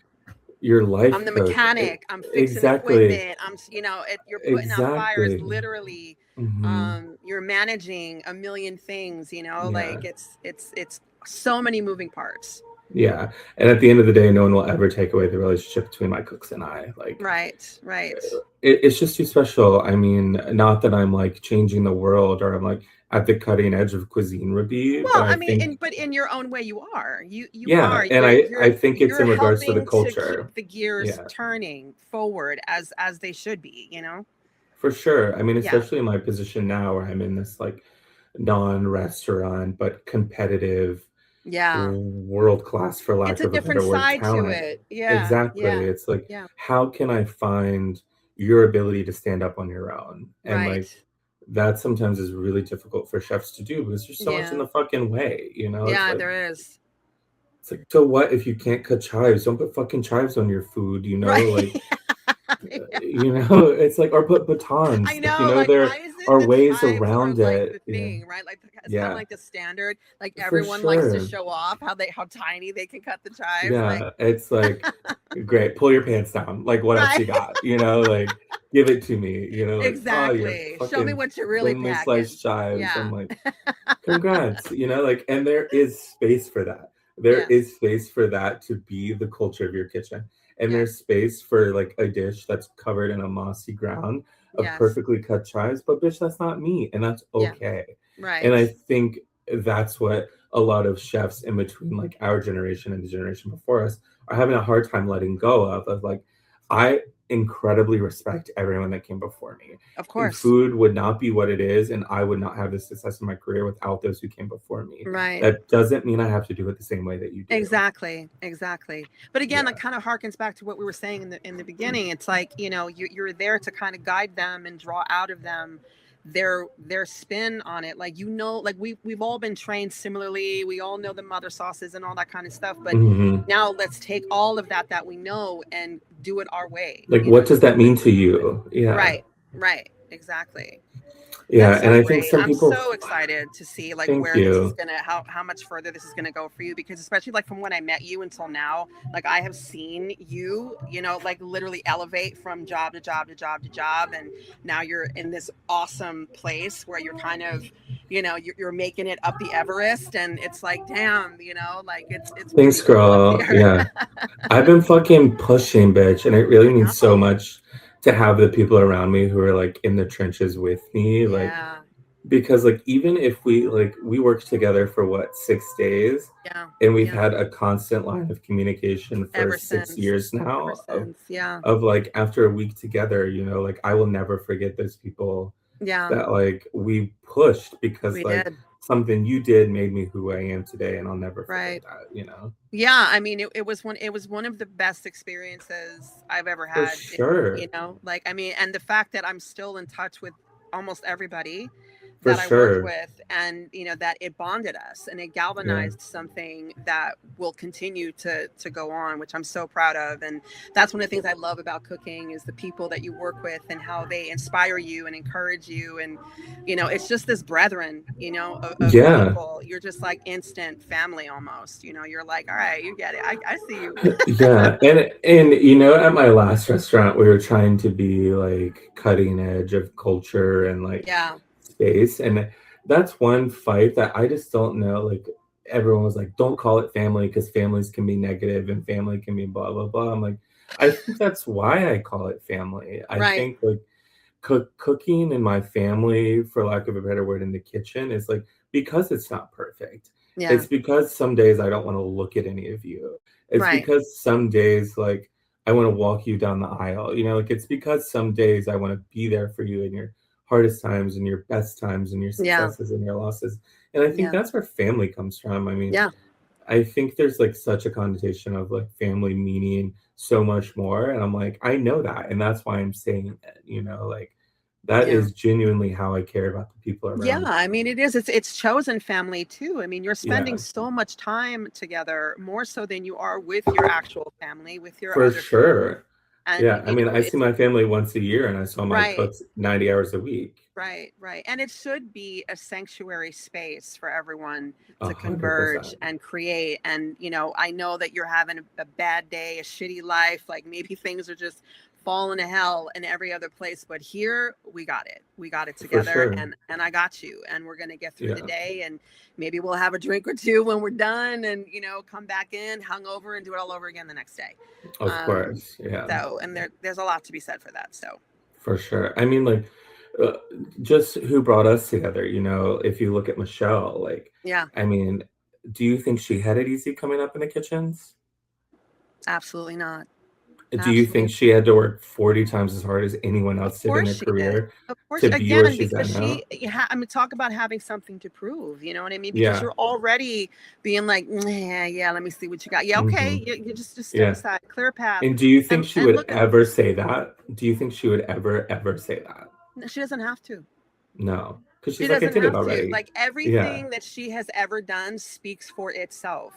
your I'm life the coach. mechanic. I'm fixing Exactly. equipment. You're putting out fires Exactly. literally. Mhm. You're managing a million things, Yeah. like it's so many moving parts. Yeah. And at the end of the day, no one will ever take away the relationship between my cooks and I. Like Right, right. it's just too special. I mean, not that I'm like changing the world or I'm like at the cutting edge of cuisine would be, but Well, I I mean, think but in your own way, you are. You yeah, are. and I think it's You're in regards to the helping to keep culture. the gears Yeah. turning forward as they should be. For sure. I mean, Yeah, especially in my position now where I'm in this like non-restaurant but competitive yeah. world class, for It's lack a of a different better word, side to talent. it. Yeah, Exactly. yeah, It's like, yeah. how can I find your ability to stand up on your own? And Right. like that sometimes is really difficult for chefs to do because there's so much in Yeah, the fucking way? It's yeah. like There is. it's like so what if you can't cut chives? Don't put fucking chives on your food? Right. Like it's like or put I batons. Like, know, like, there why is it are the ways chives are around like the it. Yeah. thing, right? Like, it's kind of Yeah. like the standard. Like, For everyone likes to sure. show off how tiny they can cut the chives. Like, Yeah. It's like, great, pull your pants down. Like, what else right? you got? Like, give it to me, like, oh, you're Exactly. Show me fucking what you're really thinly packing. sliced chives. I'm Yeah, like, congrats, like, and there is space for that. There yes, is space for that to be the culture of your kitchen. And yes, there's space for like a dish that's covered in a mossy ground of yes, perfectly cut chives, but bitch, that's not me, and that's yeah, okay. And right. I think that's what a lot of chefs in between like our generation and the generation before us are having a hard time letting go of like, I incredibly respect everyone that came before me. Of And course. food would not be what it is, and I would not have the success in my career without those who came before me. Right. That doesn't mean I have to do it the same way that you do. Exactly. But again, Yeah. that kind of harkens back to what we were saying in the beginning. It's like, you're there to kind of guide them and draw out of them their spin on it. Like, like we've all been trained similarly. We all know the mother sauces and all that kind of stuff. But Mhm. now let's take all of that we know and do it our way. Like, what does that mean to you? Yeah. Right. Exactly. Yeah, That's and so I think great. some I'm people so excited to see like thank where this is you. gonna how much further this is gonna go for you, because especially like from when I met you until now, like I have seen you, like literally elevate from job to job to job to job, and now you're in this awesome place where you're kind of, you're making it up the Everest, and it's like, damn, like it's pretty Thanks, cool up girl. here. Yeah. I've been fucking pushing, bitch, and it really I means so know. much to have the people around me who are like in the trenches with me. Like, Yeah. because like even if we worked together for what, 6 days, Yeah. and we've Yeah. had a constant line of communication for Ever 6 years since. Ever now since. Yeah. of like after a week together, like I will never forget those people Yeah. that like we pushed because We like did. something you did made me who I am today, and I'll never Right. forget that. Yeah, I mean, it was one of the best experiences I've ever For had. sure. Like, I mean, and the fact that I'm still in touch with almost everybody For that I worked sure. with, and that it bonded us and it Yeah. galvanized something that will continue to go on, which I'm so proud of. And that's one of the things I love about cooking is the people that you work with and how they inspire you and encourage you. And it's just this brethren, of Yeah. people. You're just like instant family almost. You're like, all right, you get it. I see you. Yeah. And at my last restaurant, we were trying to be like cutting edge of culture and like Yeah. space. And that's one fight that I just don't know. Like everyone was like, don't call it family because families can be negative and family can be blah blah blah. I'm like, I think that's why I call it family. I Right. think like cooking in my family, for lack of a better word, in the kitchen is like, because it's not perfect. Yeah. It's because some days I don't want to look at any of you. It's Right. because some days like I want to walk you down the aisle. Like it's because some days I want to be there for you in your hardest times and your best times and your Yeah. successes and your losses. And I think Yeah. that's where family comes from. I mean, Yeah. I think there's like such a connotation of like family meaning so much more. And I'm like, I know that. And that's why I'm saying it, like that Yeah. is genuinely how I care about the people around Yeah, me. I mean, it is. It's chosen family too. I mean, you're spending Yeah, so much time together, more so than you are with your actual family, with your for other family. sure. And Yeah. I mean, I see it's my family once a year and I saw my right, cooks 90 hours a week. right. And it should be a sanctuary space for everyone to converge 100%. and create. And I know that you're having a bad day, a shitty life, like maybe things are just falling to hell in every other place, but here we got it For together. sure. And I got you, and we're gonna get through the Yeah, day, and maybe we'll have a drink or two when we're done, and come back in hungover and do it all over again the next day. of um course. Yeah. so, and there's a lot to be said for that. So For sure. I mean, like, uh, just who brought us together, if you look at Michelle, like, yeah, I mean, do you think she had it easy coming up in the kitchens? absolutely not. Do you Absolutely. think she had to work 40 times as hard as anyone Of else did in course her she did. career Of course, to be where again, she's at because now? I mean, talk about having something to prove. You know what I mean? Because Yeah. you're already being like, yeah, let me see what you got. Yeah, okay, Hmm. you just step Yeah. aside, clear a path, And do you think she and would look at. ever say that? Do you think she would ever say that? No, she doesn't have to. No. Because She she's like, I doesn't did it have to. already. Like Yeah. everything that she has ever done speaks for itself.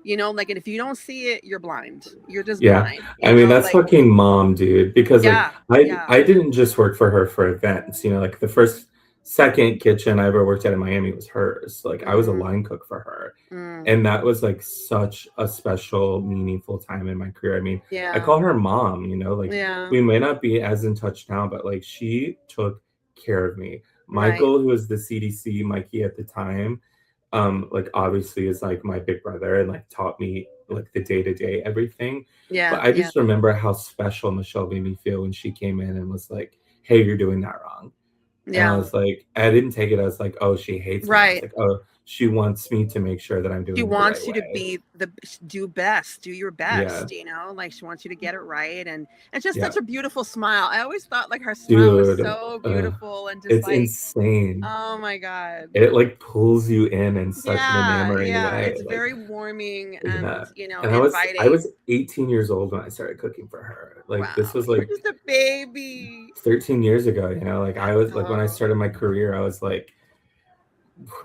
Like, and if you don't see it, you're blind. You're just Yeah. blind. I mean, that's Like, fucking mom, dude. Because like yeah, I yeah, I didn't just work for her for events. Like the second kitchen I ever worked at in Miami was hers. Like I was a mm, line cook for her. mm, And that was like such a special, meaningful time in my career. I mean, I yeah, call her mom, like yeah, we may not be as in touch now, but like she took care of me. right, Michael, who was the CDC Mikey at the time, like obviously is like my big brother and like taught me like the day-to-day everything. But yeah, I yeah, just remember how special Michelle made me feel when she came in and was like, hey, you're doing that wrong. And I yeah, was like, I didn't take it as like, oh, she hates me. I was right, like, oh, she wants me to make sure that I'm doing She it the wants right you to way. be do your Yeah, best, like she wants you to get it right. And just yeah, such a beautiful smile. I always thought like her smile was dude, so beautiful and just it's like, insane. oh my God. It like pulls you in such an Yeah, enamoring yeah. way. It's Like, very warming and, yeah. And I inviting. was 18 years old when I started cooking for her. Like this Wow. was You're like just a baby. 13 years ago, like I was like when I Oh, started my career, I was like,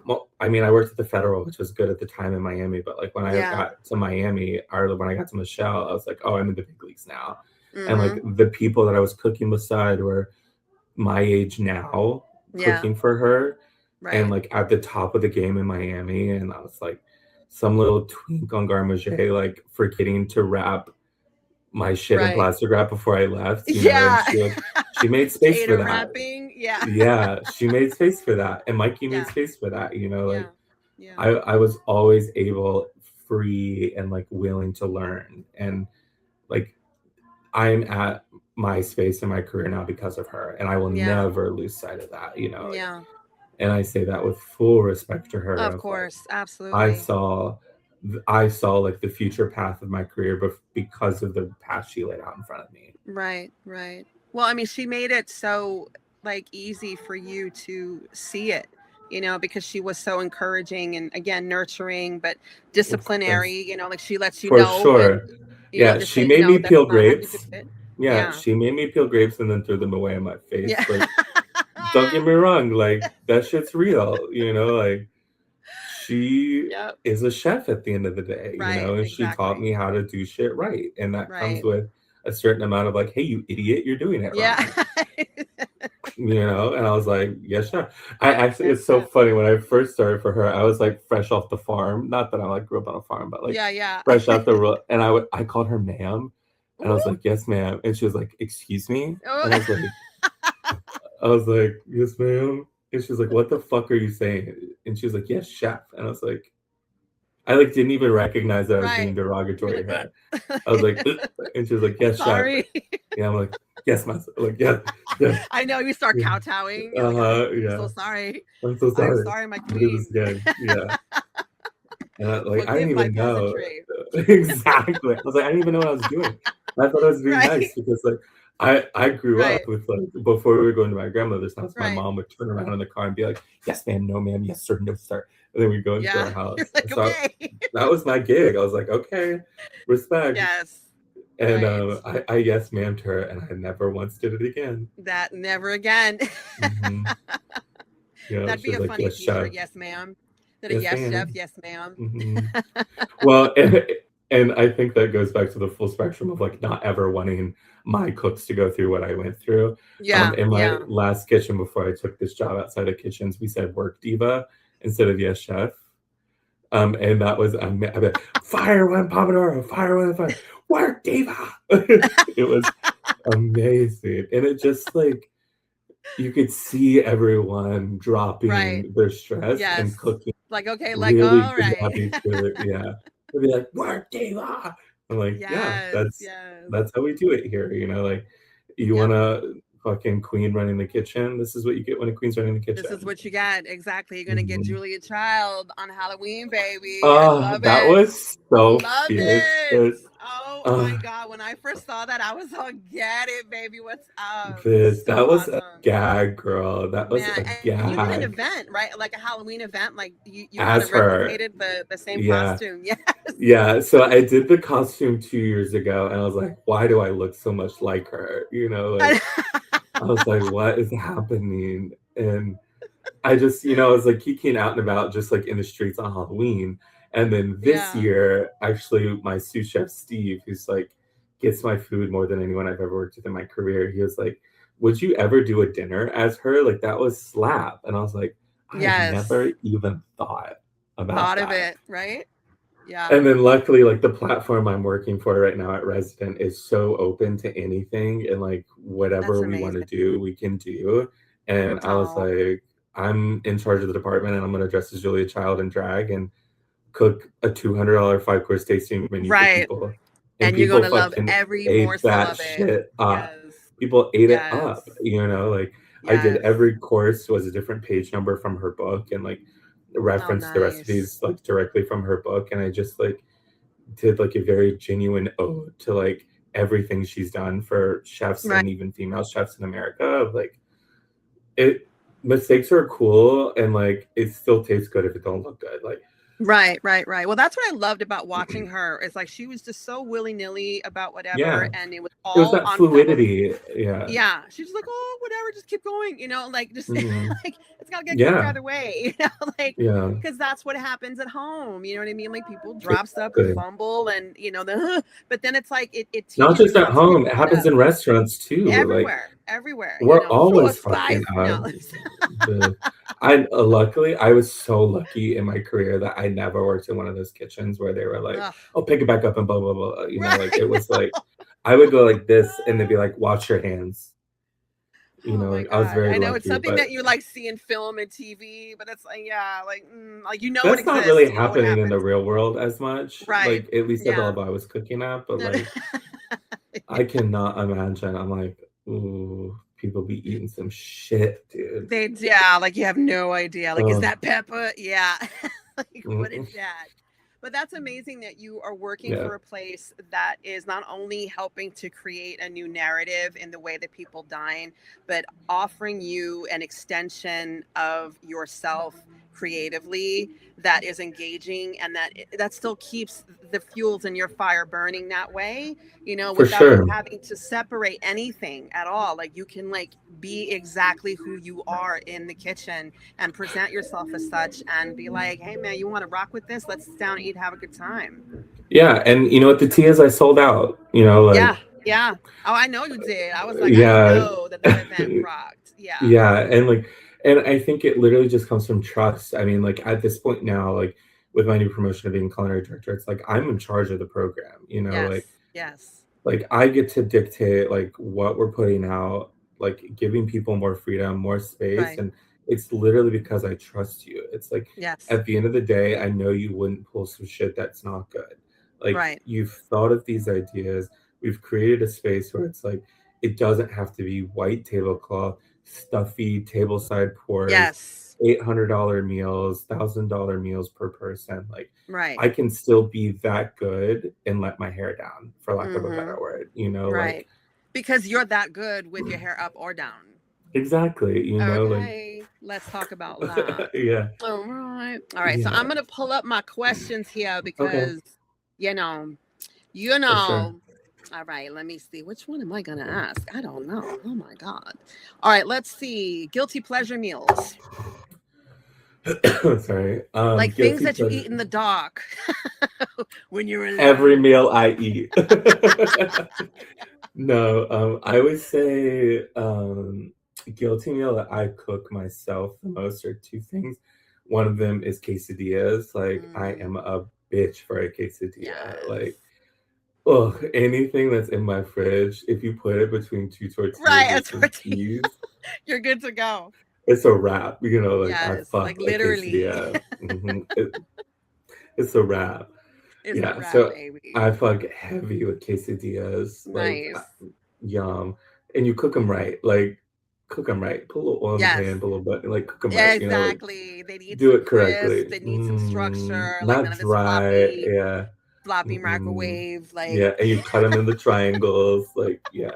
well, I mean, I worked at the Federal, which was good at the time in Miami, but like when I yeah. got to Miami, or when I got to Michelle, I was like, oh, I'm in the big leagues now. And like Mm-hmm. the people that I was cooking beside were my age now, Yeah. cooking for her, and Right. like at the top of the game in Miami. And I was like, some little twink on Garde like forgetting to wrap my shit in Right. plastic wrap before I left, and Yeah. she made space for Tater that. wrapping. Yeah. Yeah, she made space for that, and Mikey made Yeah. space for that. Like Yeah. Yeah. I was always able, free, and like willing to learn, and like I'm at my space in my career now because of her, and I will Yeah. never lose sight of that. Like, Yeah. and I say that with full respect to her. Of Of like, course. I Absolutely. saw, I saw like the future path of my career, but because of the path she laid out in front of me. Right. Right. Well, I mean, she made it so like easy for you to see it, because she was so encouraging and again nurturing, but That's disciplinary. Like she lets you for know when, sure. Yeah, this she ain't made me no, that's peel not how you do grapes. it. Yeah, Yeah. she made me peel grapes and then threw them away in my face. Yeah. Like, don't get me wrong, like that shit's real, like she Yep. is a chef at the end of the day, Right. and she taught Exactly. me how to do shit right. And that comes Right. with a certain amount of like, hey, you idiot, you're doing it Yeah. wrong. And I was like, yes, sure. I actually, Yes, it's so chef. funny. When I first started for her, I was like fresh off the farm. Not that I like grew up on a farm, but like Yeah. Yeah. fresh off the road. And I called her ma'am, and I was Ooh. like, yes, ma'am. And she was like, excuse me. Oh. And I was like, yes, ma'am. And she was like, what the fuck are you saying? And she was like, yes, chef. And I was like, I like didn't even recognize that I was being Right. derogatory to You're her. like, I was like, "Ugh." And she was like, yes, chef. sorry. Yeah, I'm like, yes, my like, yes, yes. I know you start Yeah. kowtowing. You're like, I'm Yeah. so sorry. I'm so I'm sorry. sorry, my To do this queen. again. Yeah. And I didn't Forgive my even know. peasantry. Exactly. I was like, I didn't even know what I was doing. I thought I was being Right. nice because like I grew up Right. with like before we were going to my grandmother's house, my Right. mom would turn around in the car and be like, yes, ma'am, no, ma'am, yes, sir, no, sir. And then we go into our Yeah. house. You're like, So okay. that was my gig. I was like, okay, respect. Yes. And Right. I yes ma'amed her, and I never once did it again. That never again. Hmm. Yeah, That'd she be was a like, funny yes, chef. t-shirt. Yes, ma'am. That a Yes, yes, chef. ma'am. Yes, ma'am. Hmm. Well, and I think that goes back to the full spectrum of like not ever wanting my cooks to go through what I went through. Yeah. In my Yeah. last kitchen before I took this job outside of kitchens, we said work diva instead of yes chef. And that was I mean, fire one pomodoro, fire one fire, work diva. It was amazing, and it just like you could see everyone dropping Right. their stress and Yes. cooking Like, okay, let go. really good Right. happy food. Yeah. They'd be like, work diva. I'm like, yeah, Yes. Yes. that's how we do it here. Like you Yep. wanna fucking queen running the kitchen. This is what you get when a queen's running the This is kitchen. what you got. Exactly. You're gonna get Mhm. Julia Child on Halloween, baby. I Oh, love that it. was so Love fierce. it. Oh my Uh, God. When I first saw that, I was like, get it, baby. What's up? that So was a awesome. gag, girl. That was Man, a and you did an gag. event, right? Like a Halloween event. Like you kind As of her. replicated the same Yeah. costume. Yes. Yeah. So I did the costume 2 years ago, and I was like, why do I look so much like her? Like I was like, what is happening? And I just, I was like geeking out and about just like in the streets on Halloween. And then this Yeah. year, actually, my sous chef, Steve, who's like, gets my food more than anyone I've ever worked with in my career, he was like, would you ever do a dinner as her? Like, that was slap. And I was like, I had Yes. never even thought about Thought of that. it, right? Yeah. And then luckily, like the platform I'm working for right now at Resident is so open to anything, and like whatever That's we want to amazing. do, we can do. And I was Oh, like, I'm in charge of the department, and I'm gonna dress as Julia Child and drag and cook a $200 5-course tasting menu for right. people. And And you're people gonna love fucking every ate morsel that of it. shit up. Yes. People ate it Yes. up, like I did Yes. every course was a different page number from her book, and like Oh, referenced the nice. recipes like directly from her book, and I just like did like a very genuine ode to like everything she's done for chefs Right. and even female chefs in America. Like it mistakes are cool and like it still tastes good if it don't look good. Like Right, right, right. Well, that's what I loved about watching her. It's like she was just so willy-nilly about whatever, yeah, and it was it was all that on purpose. fluidity. Yeah. Yeah, she's like, oh, whatever, just keep going, like just Hmm. like it's gotta get cooked Yeah. either way, like Yeah. because that's what happens at home. You know what I mean? Like people drop stuff and Exactly. fumble, and but then it's like it Not teaches just you at once you home, get it good happens up in restaurants too. Like everywhere. we're Throw a always spice. fucking up. No, The I luckily I was so lucky in my career that I never worked in one of those kitchens where they were like, ugh, "Oh, pick it back up and blah blah blah." Like right. it was like I would go like this and they'd be like, "Wash your hands." Oh my Like I was God. very I know it's lucky, something but that you like see in film and TV, but it's like, yeah, like it that's not really exists. You know what happening in the happens. real world as much. Right. Like at least at the Yeah. level I was cooking at, but like I cannot imagine. I'm like, ooh, people be eating some shit, dude. Yeah, like you have no idea. Like, is Oh, that pepper? Yeah. Like, what is mm-mm. that? But that's amazing that you are working Yeah, for a place that is not only helping to create a new narrative in the way that people dine, but offering you an extension of yourself creatively that is engaging and that still keeps the fuels in your fire burning that way, for without you sure. having to separate anything at all. Like you can like be exactly who you are in the kitchen and present yourself as such and be like, hey man, you want to rock with this? Let's sit down, eat, have a good time. Yeah, and you know what the tea is? I sold out. Yeah, Like yeah. Oh, I know you did. I was like, I yeah, know that event rocked. Yeah. yeah, and I think it literally just comes from trust. I mean, like at this point now, like with my new promotion of being culinary director, it's like I'm in charge of the program. Yes. Yes. Like I get to dictate like what we're putting out, like giving people more freedom, more space, Right. and it's literally because I trust you. It's like Yes. at the end of the day, I know you wouldn't pull some shit that's not good. Like Right. you've thought of these ideas. We've created a space where it's like it doesn't have to be white tablecloth, stuffy tableside pours, Yes. $800 meals, $1,000 meals per person. Like Right. I can still be that good and let my hair down, for lack of a Mm-hmm. better word, like Right. Because you're that good with your hair up or down. exactly, like Okay, let's talk about that. yeah, All right. All right. So yeah, I'm gonna pull up my questions here okay, because you know, for sure. All right, let me see. Which one am I gonna ask? I don't know. Oh my God. All right, let's see. Guilty pleasure meals. Sorry. Like things Guilty that you pleasure. eat in the dark when you're alone. Every meal I eat. No, I would say guilty meal that I cook myself the most are two things. One of them is quesadillas. Like I am a bitch for a quesadilla. Yes. Like, oh, anything that's in my fridge, if you put it between two tortillas Right, a with some tortilla. cheese, You're good to go. it's a wrap. Like I Yes, fuck like a literally. quesadilla. It's a wrap. It's a Yeah, wrap, so baby. I fuck heavy with quesadillas, like Nice. yum, and you cook them right, like cook them right. Put a little oil in the Yes. pan, put a little butter, like cook them Yeah, right. Like exactly. They need do some it crisp. correctly. They need some structure. Like Not none of this dry. Yeah, floppy mm-mm. microwave. Like Yeah, and you cut them into triangles. Like yeah,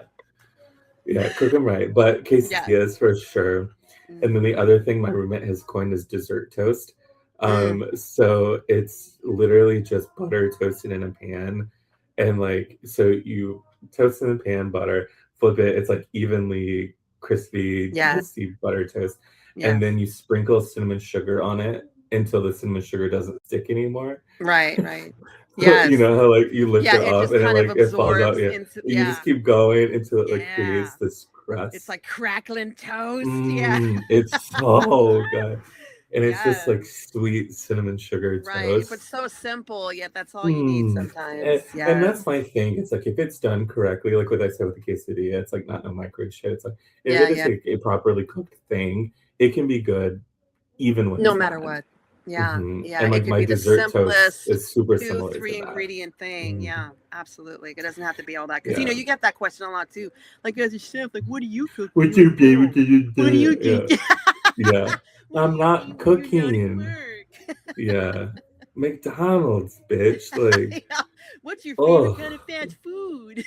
cook them right. But yes. quesadillas for sure. And then the Mhm. other thing my roommate has coined is dessert toast. Mm. So it's literally just butter toasted in a pan. And like, so you toast in the pan, butter, flip it, it's like evenly crispy, Yes. toasty butter toast. And Yes. then you sprinkle cinnamon sugar on it until the cinnamon sugar doesn't stick anymore. Right, right. You Yes. know how like you lift Yeah, it it up just and then kind of like it falls out. absorbs Yeah. into You just keep going until it like Yeah. creates this crust. It's like crackling toast. Yeah. It's so good. And it's just like Yes. sweet cinnamon sugar Right. But toast. so simple, yet that's all you need sometimes. And that's Yes. my thing. It's like if it's done correctly, like what I said with the quesadilla, it's like not no microwave shit. It's like if Yeah, it is yeah. like a properly cooked thing, it can be good even when No it's matter not. what. Yeah. Yeah. And It like could my be the dessert toast simplest is super 2, similar to 3 that. ingredient thing. Mhm. Yeah, absolutely. It doesn't have to be all that. Because Yeah. you get that question a lot too. Like as a chef, like what do you cook? What you do? What do you What do you do? do? Yeah. Yeah. What do I'm you not eat when you go to cooking. work? Yeah. McDonald's, bitch. Like, Yeah. What's your favorite oh, kind of fast food?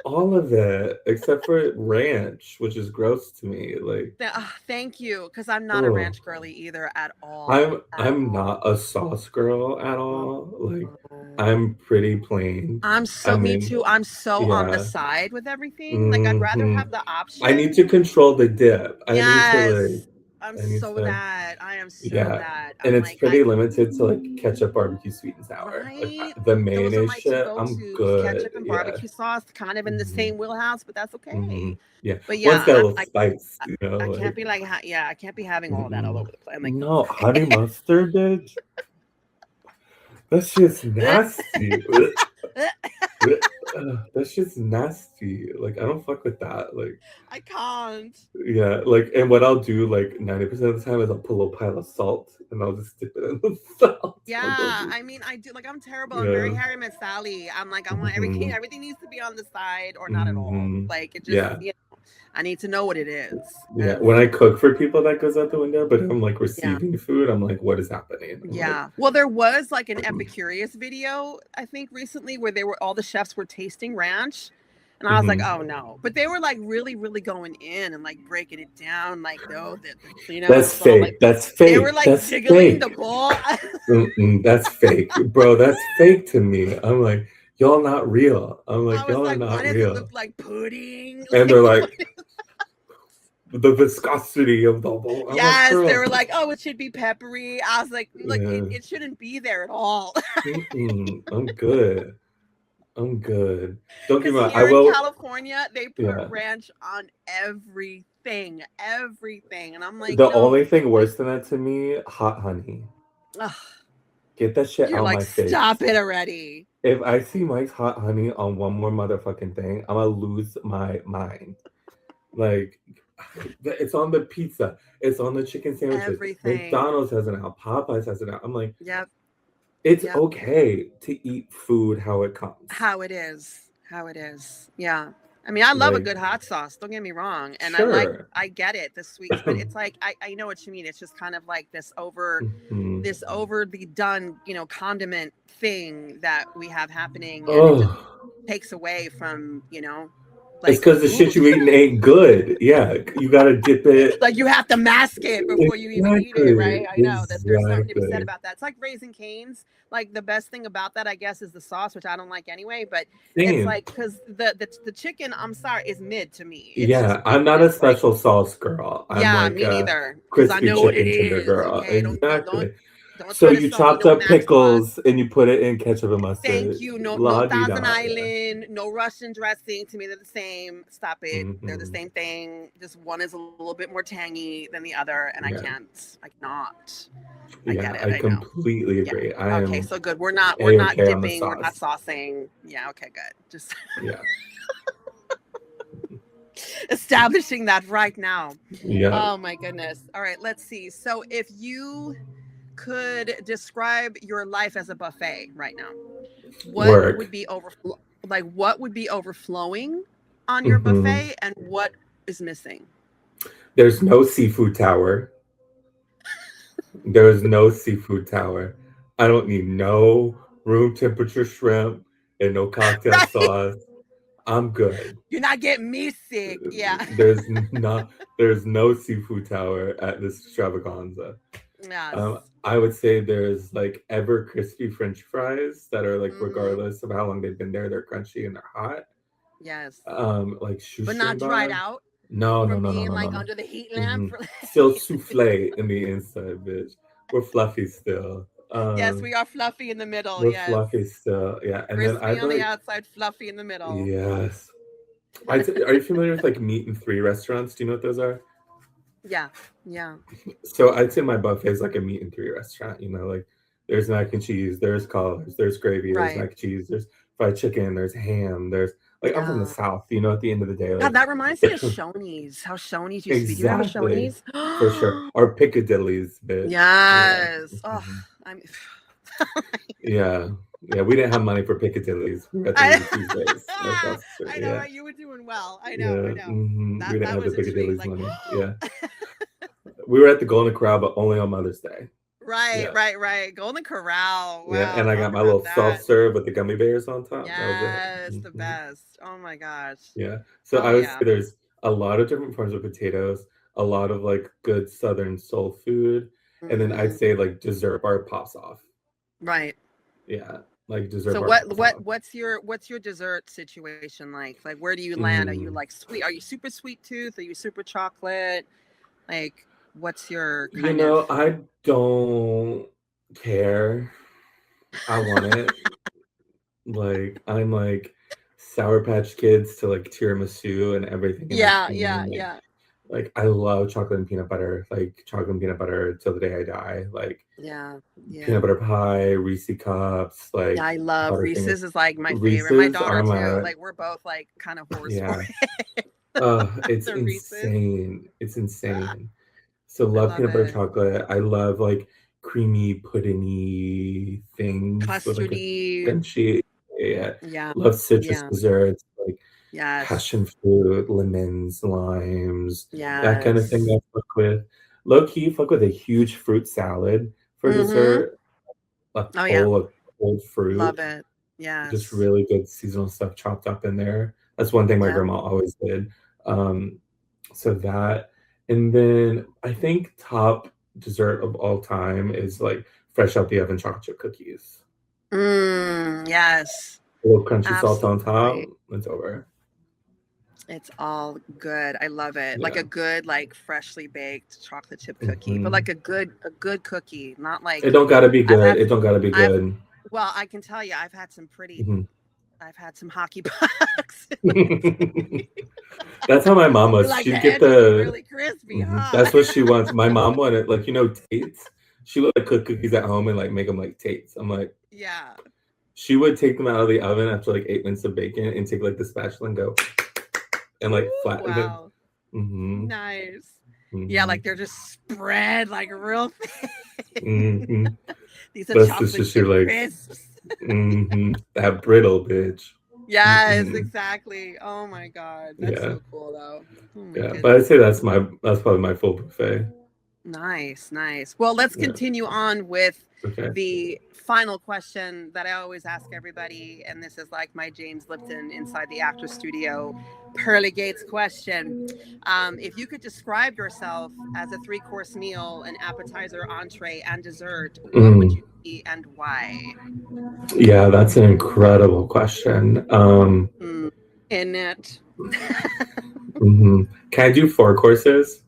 all of it except for ranch, which is gross to me. Like, Thank you, because I'm not a oh, ranch girly either at all. I'm not a sauce girl at all. Like, I'm pretty plain. I Me mean, too. I'm so on the yeah. side with everything. Like, I'd rather Hmm. have the I need option. to control the dip. I need to like. Yes. I'm I need so to. that. I am so Yeah, that. and I'm it's like, I pretty limited to like ketchup, barbecue, sweet and sour. Like right. the Those are mayonnaise my two shit, I'm go-tos, good. ketchup and Yeah. barbecue sauce, kind of in the Hmm. same wheelhouse, but that's Hmm. okay. Yeah. But One's yeah, got a little spice, I, you know, I can't like. be like, yeah, I can't be having all of that all Mm-mm. over the place. I'm like, no. No, honey mustard, bitch. That shit's nasty. That shit's nasty. Like I don't fuck with that. Like I can't. yeah, like and what I'll do like 90% of the time is I'll put a little pile of salt and I'll just dip it in the salt. Yeah, I mean, I do. Like, I'm terrible. I'm very Yeah. Harry Met Sally. I'm like, I want everything. Hmm. Everything needs to be on the side or not at all. Hmm. Like, it just, Yeah. I need to know what it is. Yeah. 'Cause, When I cook for people, that goes out the window. But I'm like yeah, receiving food. I'm like, what is happening? I'm like, yeah. Well, there was like an Epicurious video, I think, recently where all the chefs were tasting ranch. And I was like, mhm. oh no. But they were like really, really going in and like breaking it down. Like, no, That's it's all like, fake. That's they were fake. like That's jiggling the fake. ball. Mm-mm, that's fake, bro. That's fake to me. I'm like, y'all not real. I'm I like, was y'all are like, why not does it look real. like pudding? And Like, they're like, the viscosity of the whole. I'm like, yes, they girl. were like, oh, it should be peppery. I was like, look, Yeah. it shouldn't be there at all. Mm-mm, I'm good. I'm good. Don't get Because me wrong. I here in will. California, they put Yeah. ranch on everything, everything. And I'm like, The only thing worse than that to me, hot honey. ugh, Get that shit you're out like, my face. stop it already. If I see Mike's hot honey on one more motherfucking thing, I'm gonna lose my mind. Like, it's on the pizza, it's on the chicken sandwiches. Everything. McDonald's has it out, Popeyes has it out. I'm like, Yep. it's Yep. okay to eat food how it comes. How it is. Yeah. I mean, I love a Like, good hot sauce. Don't get me wrong. And sure. I get it, the sweet, but it's like, I know what you mean. It's just kind of like this Mhm. overly done, condiment thing that we have happening. And it just Oh, takes away from, it's like because the shit you food. eating ain't good. Yeah, you gotta dip it. Like you have to mask it before you even eat it, right? Exactly. I know that there's something to be said Exactly. about that. It's like Raising Cane's. Like the best thing about that, I guess, is the sauce, which I don't like anyway. But it's Same. like because the chicken, I'm sorry, is mid to me. It's just Yeah, I'm mid. not a It's like, special sauce girl. I'm yeah, like me a neither. Because I crispy know what it chicken tender is. girl. Okay, Exactly. don't So try to you sell me chopped no up match sauce. pickles and you put it in ketchup and Thank mustard. you. No, La di Thousand da. Island, no Russian dressing. To me, they're the same. Stop it. They're the Hmm. same thing. Just one is a little bit more tangy than the other, and I Yeah. can't. I cannot. I Yeah, get it. I I know. completely Yeah. agree. I Okay. am So good. We're not A-okay on the dipping. We're not sauce. saucing. Yeah. Okay. Good. Just Yeah. establishing that right now. Yeah. Oh my goodness. All right. Let's see. So if you could describe your life as a buffet right now, what Work. would be what would be overflowing on your Hmm. buffet and what is missing? There's no seafood tower. There is no seafood tower. I don't need no room temperature shrimp and no cocktail Right? sauce. I'm good. You're not getting me sick. Yeah. There's no seafood tower at this extravaganza. Yes. I would say there's like ever crispy French fries that are like Mhm. regardless of how long they've been there, they're crunchy and they're hot. Yes. Like But not shoestring dried bun. out No, no, from no, no, being no, no, like no. under the heat lamp. Mhm. Still souffle in the inside, bitch. We're fluffy still. Yes, we are fluffy in the middle. We're Yes. fluffy still. Yeah, and then Crispy I'd on the like outside, fluffy in the middle. yes. Are you familiar with like meat and three restaurants? Do you know what those are? Yeah. Yeah. So I'd say my buffet is like a meat and three restaurant. You know, like there's mac and cheese, there's collards, there's gravy, there's Right. mac and cheese, there's fried chicken, there's ham, there's like I'm from the Yeah. South. You know, at the end of the day, God, like that reminds me of Shoney's. How Shoney's used to be. Do you remember exactly Shoney's? for sure. Or Piccadilly's, bitch. Yes. Yeah. Oh, Mhm. I'm. Yeah. Yeah, we didn't have money for Piccadilly's. We were at the I, Little Tuesdays across the street. I know, Yeah. right? You were doing well. I Yeah. know. I know. We didn't That have the was a treat. Piccadilly's Like, money. Yeah. We were at the Golden Corral, but only on Mother's Day. Right. Golden Corral. Yeah, Wow, and I talk got my about little that. soft serve with the gummy bears on top. That was it. Yes, the best. Oh my gosh. Yeah. So Oh I would say yeah. there's a lot of different forms of potatoes, a lot of like good Southern soul food, and then I'd Hmm. say like dessert bar pops off. Right. Yeah, like dessert So bar pops off. what's your dessert situation like? Like where do you land? Are you Mm. like sweet? Are you super sweet tooth? Are you super chocolate? Like what's your You kind of know, I don't care. I want it. Like I'm like Sour Patch Kids to like tiramisu and everything in Yeah, between. yeah. Like I love chocolate and peanut butter. Like chocolate and peanut butter till the day I die. Like Yeah. peanut Yeah. butter pie, Reese cups, Yeah, like I love Butterfingers. Reese's is like my favorite. My Reese's daughter are too. my Like we're both like kind of horse for yeah. it. It's The Reese's. insane. It's insane. So I love love peanut butter it. chocolate. I love like creamy puddingy things with like a Custardy. crunchy. Yeah. Yeah. Love citrus Yeah. desserts like Yes. passion fruit, lemons, limes, that kind of thing Yes. I fuck with. Low key, fuck with a huge fruit salad for Mm-hmm. dessert. A Oh yeah. bowl of cold fruit, Love it. just Yes. really good seasonal stuff chopped up in there. That's one thing my Yep. grandma always did. Um, so that, and then I think top dessert of all time is like fresh out the oven chocolate chip cookies. Yes. A little crunchy salt on top, Absolutely. it's over. It's all good. I love it. Like Yeah. a good, like freshly baked chocolate chip cookie, but Hmm. like a good cookie, not It like don't gotta be I've good. had. It don't gotta be I've good. well, I can tell you, I've had some pretty. Mhm. I've had some hockey pucks. That's how my mom You was. like the She'd get edges to be the really crispy, mhm, huh? that's what she wants. My mom wanted like, Tate's? She would, like, cook cookies at home and, like, make them like Tate's. I'm like Yeah. she would take them out of the oven after, like, 8 minutes of bacon and take, like, the spatula and go and, like, Ooh, flatten it. wow. Mhm, Nice. Yeah, mhm, like they're just spread like real thin. mhm. These are Best is chocolate just you're chip like, crisps. that brittle bitch. Yes, Mm-mm. exactly. Oh my God. That's Yeah, so cool though. Oh my yeah, but I'd goodness. say that's probably my full buffet. Nice. Well, let's Yeah, continue on with okay. the final question that I always ask everybody. And this is like my James Lipton inside the actor studio pearly gates question. If you could describe yourself as a 3-course meal, an appetizer, entree, and dessert, what would Mm. you be and why? Yeah, that's an incredible question. In it. Mhm. Can I do 4 courses?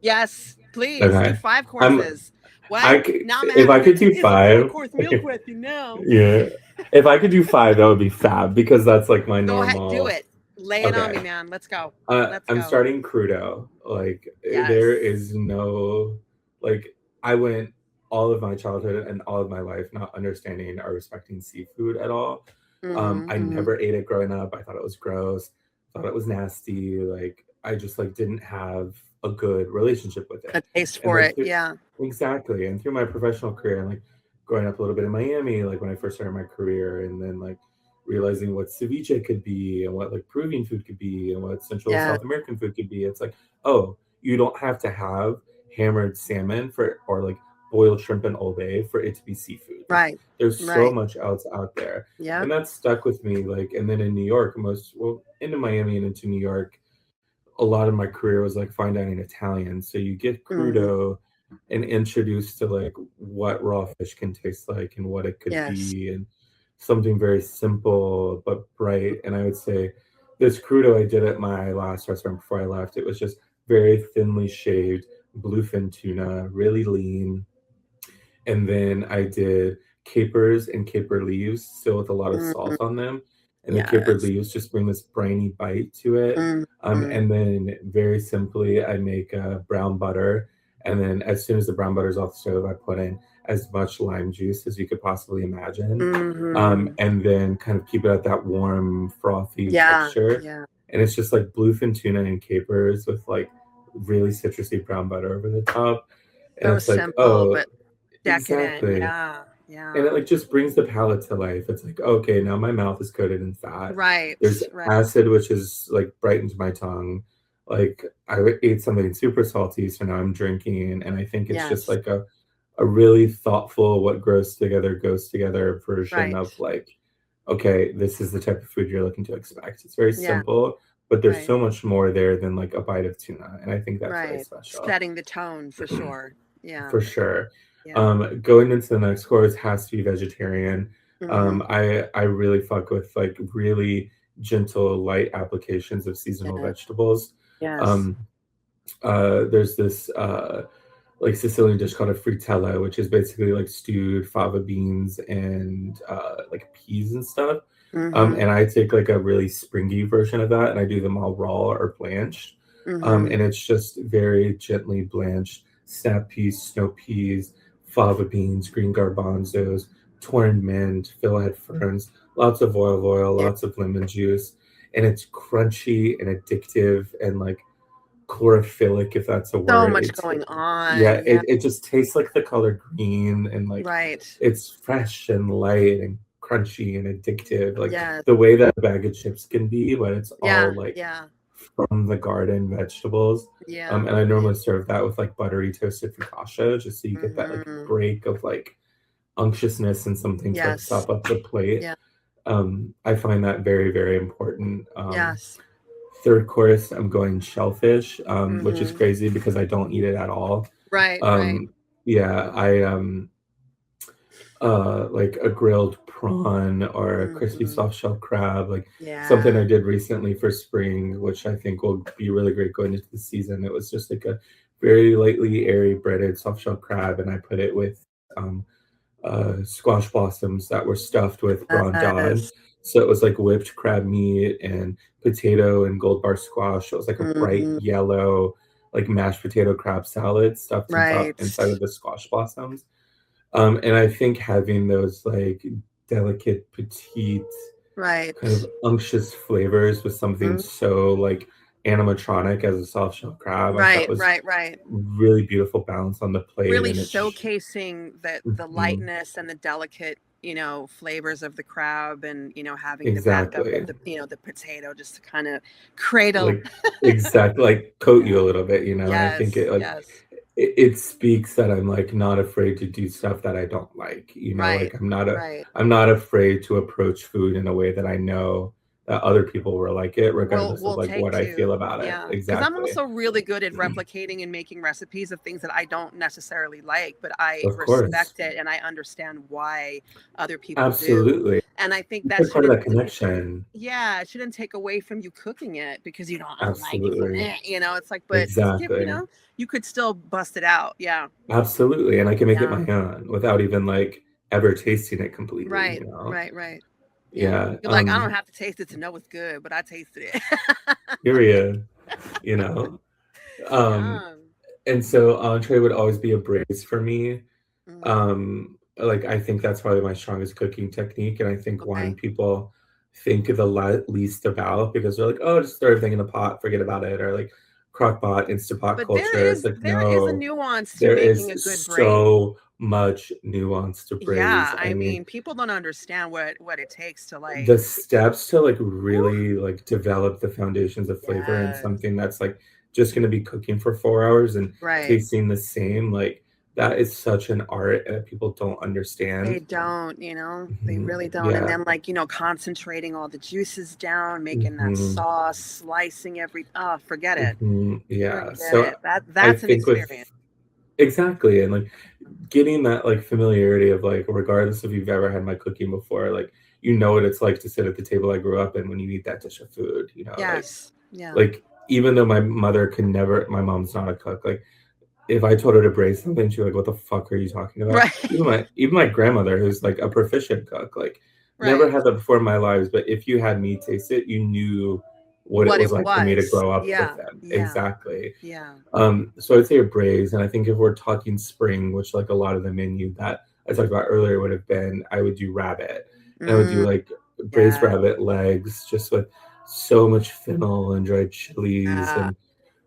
Yes, please do Okay. 5 I'm courses. What? Now I'm if I asking, could do is a 5, 4-course meal question now? yeah. If I could do 5, that would be fab because that's like my Go ahead, do normal. it. Lay it on Okay. me, man. Let's go. Let's I'm go. starting crudo. Like there Yes. is no like I went all of my childhood and all of my life not understanding or respecting seafood at all. Mm-hmm, I mm-hmm. never ate it growing up. I thought it was gross. Thought it was nasty. Like I just like didn't have a good relationship with A it. taste And for like it. Yeah. exactly. And through my professional career and like growing up a little bit in Miami, like when I first started my career, and then like realizing what ceviche could be and what like Peruvian food could be and what Central Yeah. South American food could be. It's like, oh, you don't have to have hammered salmon for or like boiled shrimp and Old Bay for it to be seafood. Like Right. there's so Right. much else out there. Yeah. And that stuck with me. Like, and then in New York, into Miami and into New York, a lot of my career was like fine dining Italian. So you get Mm-hmm. crudo and introduced to like what raw fish can taste like and what it could Yes. be and something very simple but bright. And I would say this crudo I did at my last restaurant before I left, it was just very thinly shaved bluefin tuna, really lean. And then I did capers and caper leaves, still with a lot of Mm-hmm. salt on them. And the caper Yes. leaves just bring this briny bite to it. Mm-hmm. And then very simply, I make brown butter. And then as soon as the brown butter is off the stove, I put in as much lime juice as you could possibly imagine. Mm-hmm. And then kind of keep it at that warm, frothy Yeah. texture. Yeah. And it's just like bluefin tuna and capers with like really citrusy brown butter over the top. And So it's like, simple, oh, but decadent. exactly. Yeah. And Yeah. it like just brings the palate to life. It's like, okay, now my mouth is coated in fat. Right. There's Right. acid, which is like brightened my tongue. Like I ate something super salty, so now I'm drinking, and I think it's just Yes. like a really thoughtful, what grows together goes together version Right. of like, okay, this is the type of food you're looking to expect. It's very Yeah. simple, but there's Right. so much more there than like a bite of tuna. And I think that's very Right. special. Setting the tone for sure. Yeah. For sure. Yeah. Going into the next course has to be vegetarian. Hmm. I really fuck with like really gentle, light applications of seasonal Yeah. vegetables. Yes. Um, there's this like Sicilian dish called a frittella, which is basically like stewed fava beans and like peas and stuff. Hmm. And I take like a really springy version of that, and I do them all raw or blanched. Hmm. And it's just very gently blanched snap peas, snow peas, fava beans, green garbanzos, torn mint, fiddlehead ferns, lots of olive oil, Yeah. lots of lemon juice, and it's crunchy and addictive and like chlorophyllic, if that's a So word. much going Yeah, on. Yeah. it just tastes like the color green, and like Right. it's fresh and light and crunchy and addictive, like Yes. the way that a bag of chips can be, but it's Yeah. all like Yeah. from the garden vegetables. Yeah. And I normally serve that with like buttery toasted focaccia, just so you get that like Hmm. break of like unctuousness and something to like Yes. sop up the plate. Yeah. I find that very, very important. Yes. Third course, I'm going shellfish, which is Hmm. crazy because I don't eat it at all. Right. Right. Yeah, I like a grilled prawn or a crispy Hmm. soft shell crab, like something I Yeah. did recently for spring, which I think will be really great going into the season. It was just like a very lightly airy breaded soft shell crab, and I put it with um, squash blossoms that were stuffed with brandade. Yes. So it was like whipped crab meat and potato and gold bar squash. It was like a bright Hmm. yellow, like mashed potato crab salad stuffed Right. inside of the squash blossoms. And I think having those like delicate, petite, Right. kind of unctuous flavors with something Mhm. so like animatronic as a soft shell crab, I thought Right. was Right. Right. really beautiful balance on the plate, Really and it's showcasing the Mhm. lightness and the delicate, flavors of the crab, and having the backup of Exactly. the potato just to kind of cradle. Like exactly, like coat you a Yeah. little bit, and I think Yes. it like Yes. it speaks that I'm like not afraid to do stuff that I don't like, Right. like Right. I'm not afraid to approach food in a way that I know that other people will like it, We'll regardless of we'll like take what I feel to. about it. Yeah, because I'm Exactly. also really good at replicating and making recipes of things that I don't necessarily like, but I Of course. respect it and I understand why other people do. Absolutely. And I think It's that like part of shouldn't that connection. yeah, it shouldn't take away from you cooking it because I don't like it. So, Absolutely. it's like, but skip, Exactly. you could still bust it out. Yeah. Absolutely. And I can make it Yeah. my own without even like ever tasting it completely, Right. Right. Right. Yeah. Yeah. You're like, I don't have to taste it to know it's good, but I tasted it. Period. You know. Um, Yeah. and so entree would always be a braise for me. Hmm. Like I think that's probably my strongest cooking technique, and I think one Okay. people think the least about because they're like, oh, just throw everything in a pot, forget about it, or like crock pot, Instapot But culture. It's like there is a no, nuance to there making is a good braise. so much nuance to braise. Yeah, I I mean, mean, people don't understand what it takes to like. the steps to like Whew, really like develop the foundations of flavor and yes, something that's like just going to be cooking for 4 hours and right. tasting the same, like that is such an art that people don't They understand. don't, they really don't. And Yeah. then like, concentrating all the juices down, making that hmm sauce, slicing oh, forget it. Yeah. Forget So it. I That's an think with experience. exactly, and like getting that like familiarity of like regardless if you've ever had my cooking before, like what it's like to sit at the table I grew up in when you eat that dish of food, Yes. Yeah. like even though my mother could never, my mom's not a cook, like if I told her to braise something, she'd be like, "What the fuck are you talking about?" Right. Even my grandmother, who's like a proficient cook, like never Right. had that before in my lives. But if you had me taste it, you knew what it What was it like for me to was. grow up with Yeah. them. Yeah. Exactly. Yeah. So I'd say a braise, and I think if we're talking spring, which like a lot of the menu that I talked about earlier would have been, I would do rabbit, and I would do Mm, like braised yeah. rabbit legs, just with so much fennel and dried chilies Yeah. and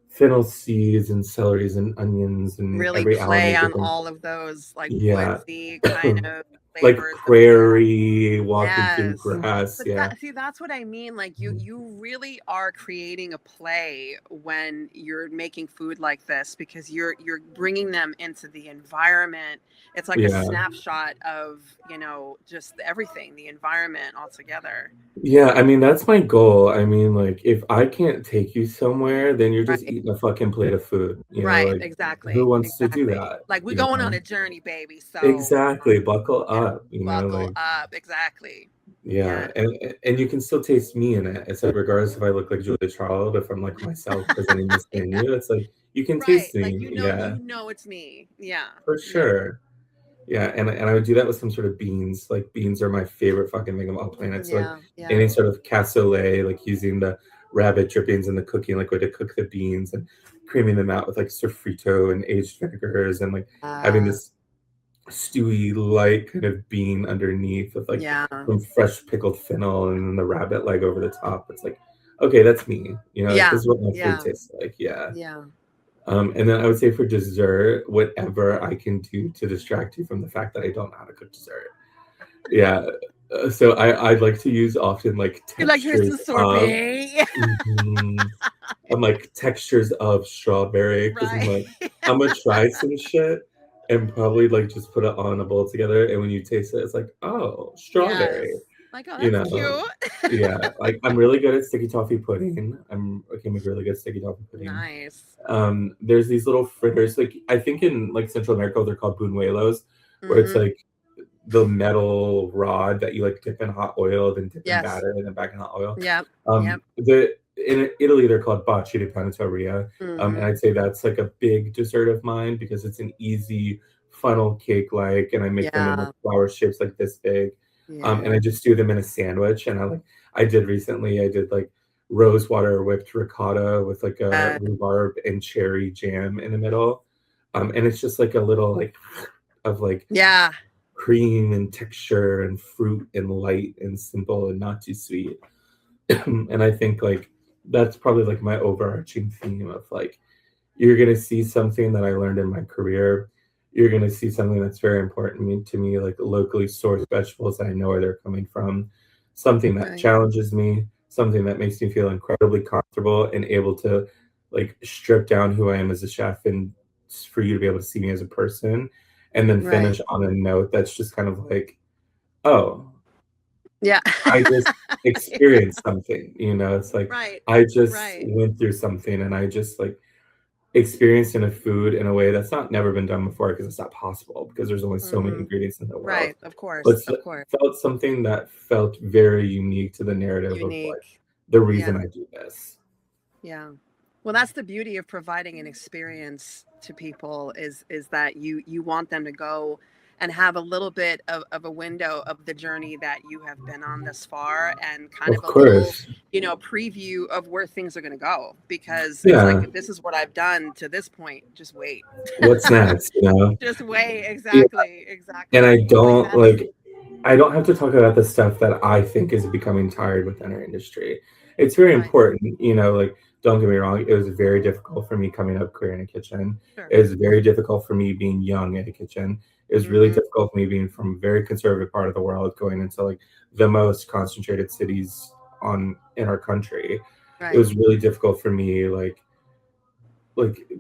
fennel seeds and celeries and onions and Really every play element on within. all of those like Yeah. woodsy kind of like flavors, prairie, walking through yes. grass. But Yeah. that's what I mean. Like you really are creating a play when you're making food like this, because you're bringing them into the environment. It's like a Yeah. snapshot of, just everything, the environment altogether. Yeah, I mean, that's my goal. I mean, like, if I can't take you somewhere, then you're just Right. eating a fucking plate of food. Right. Like, who Exactly. wants to do Exactly. that? Like we're going on a journey, baby. So Exactly. Buckle yeah, up, buckle like, up. Exactly. yeah. Yeah. And you can still taste me in it. It's like, regardless if I look like Julia Child, if I'm like myself presenting this Yeah. menu, it's like, you can Right. taste Like, me. Yeah, it's me. Yeah. for Yeah. sure. Yeah, and I would do that with some sort of beans. Like, beans are my favorite fucking thing of all planets. So, like, Yeah. Yeah. any sort of cassoulet, like using the rabbit drippings in the cooking liquid to cook the beans and creaming them out with like sofrito and aged vinegars, and like having this stewy light kind of bean underneath with like Yeah. some fresh pickled fennel and then the rabbit leg over the top. It's like, okay, that's me. Like, Yeah. this is what my Yeah. food tastes like. Yeah. Yeah. And then I would say for dessert, whatever I can do to distract you from the fact that I don't know how to cook dessert. Yeah. So I'd like to use often like You're like, here's the textures of, sorbet. I'm like textures of strawberry, because I'm Right. like, I'm gonna try some shit and probably like just put it all in a bowl together. And when you taste it, it's like, oh, Yes. strawberry. Like, oh, You that's know, cute. yeah. Like, I'm really good at sticky toffee pudding. I can make really good sticky toffee pudding. Nice. There's these little fritters, like I think in like Central America they're called buñuelos, where it's like the metal rod that you like dip in hot oil, then dip in Yes. batter, and then back in hot oil. Yep. Yep. In Italy they're called baci di panetteria, and Mhm. I'd say that's like a big dessert of mine because it's an easy funnel cake like, and I make them in like flower shapes like this big. And I Yeah. just do them in a sandwich, and I did like rose water whipped ricotta with like a rhubarb and cherry jam in the middle. And it's just like a little like of like Yeah. cream and texture and fruit and light and simple and not too sweet. And I think like that's probably like my overarching theme of like, you're gonna see something that I learned in my career. You're gonna see something that's very important to me, like locally sourced vegetables that I know where they're coming from, something that Right. challenges me, something that makes me feel incredibly comfortable and able to like strip down who I am as a chef, and for you to be able to see me as a person, and then Right. finish on a note that's just kind of like, oh, Yeah. I just experienced something, it's like Right. I just Right. went through something, and I just like experienced in a food in a way that's not never been done before, because it's not possible, because there's only so many ingredients in the world. Right. Of course. But Of course. felt something that felt very unique to the narrative of like Unique. the reason Yeah. I do this. Yeah. Well, that's the beauty of providing an experience to people is that you want them to go and have a little bit of a window of the journey that you have been on this far, and kind Of of a little, course. preview of where things are going to go, because it's Yeah. like, this is what I've done to this point. Just wait. What's next, Just wait. Exactly. Exactly. And I Like, don't that's- like I don't have to talk about the stuff that I think is becoming tired within our industry. It's very Right. important, like, don't get me wrong, it was very difficult for me coming up career in a kitchen. Sure. It was very difficult for me being young in a kitchen. It was really Mhm. difficult for me being from a very conservative part of the world, going into like the most concentrated cities in our country. Right. It was really difficult for me, like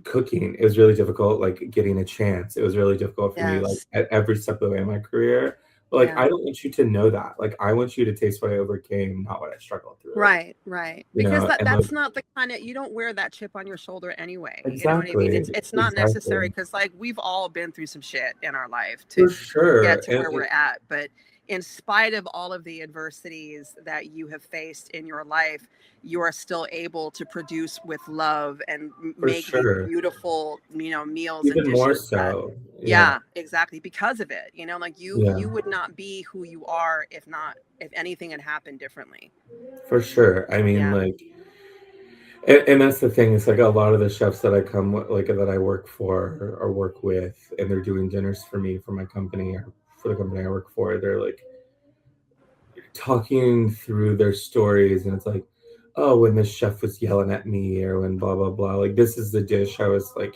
cooking. It was really difficult, like getting a chance. It was really difficult for me, like Yes. at every step of the way in my career. But like, Yeah. I don't want you to know that. Like, I want you to taste what I overcame, not what I struggled through. Right. Because And that's like, not the kind of, you don't wear that chip on your shoulder anyway. You know what I mean? exactly, It's not necessary, exactly. because like we've all been through some shit in our life For to sure. get to And where we're at. But in spite of all of the adversities that you have faced in your life, you are still able to produce with love and for make these sure. beautiful, meals and Even more dishes that, so. yeah, exactly, because of it. Like Yeah, you would not be who you are if anything had happened differently. for sure. I mean, Yeah. like, and that's the thing. It's like a lot of the chefs that I come with, like that I work for or work with, and they're doing dinners for me for my company or for the company I work for. They're like talking through their stories, and it's like, oh, when this chef was yelling at me, or when blah blah blah. Like, this is the dish I was like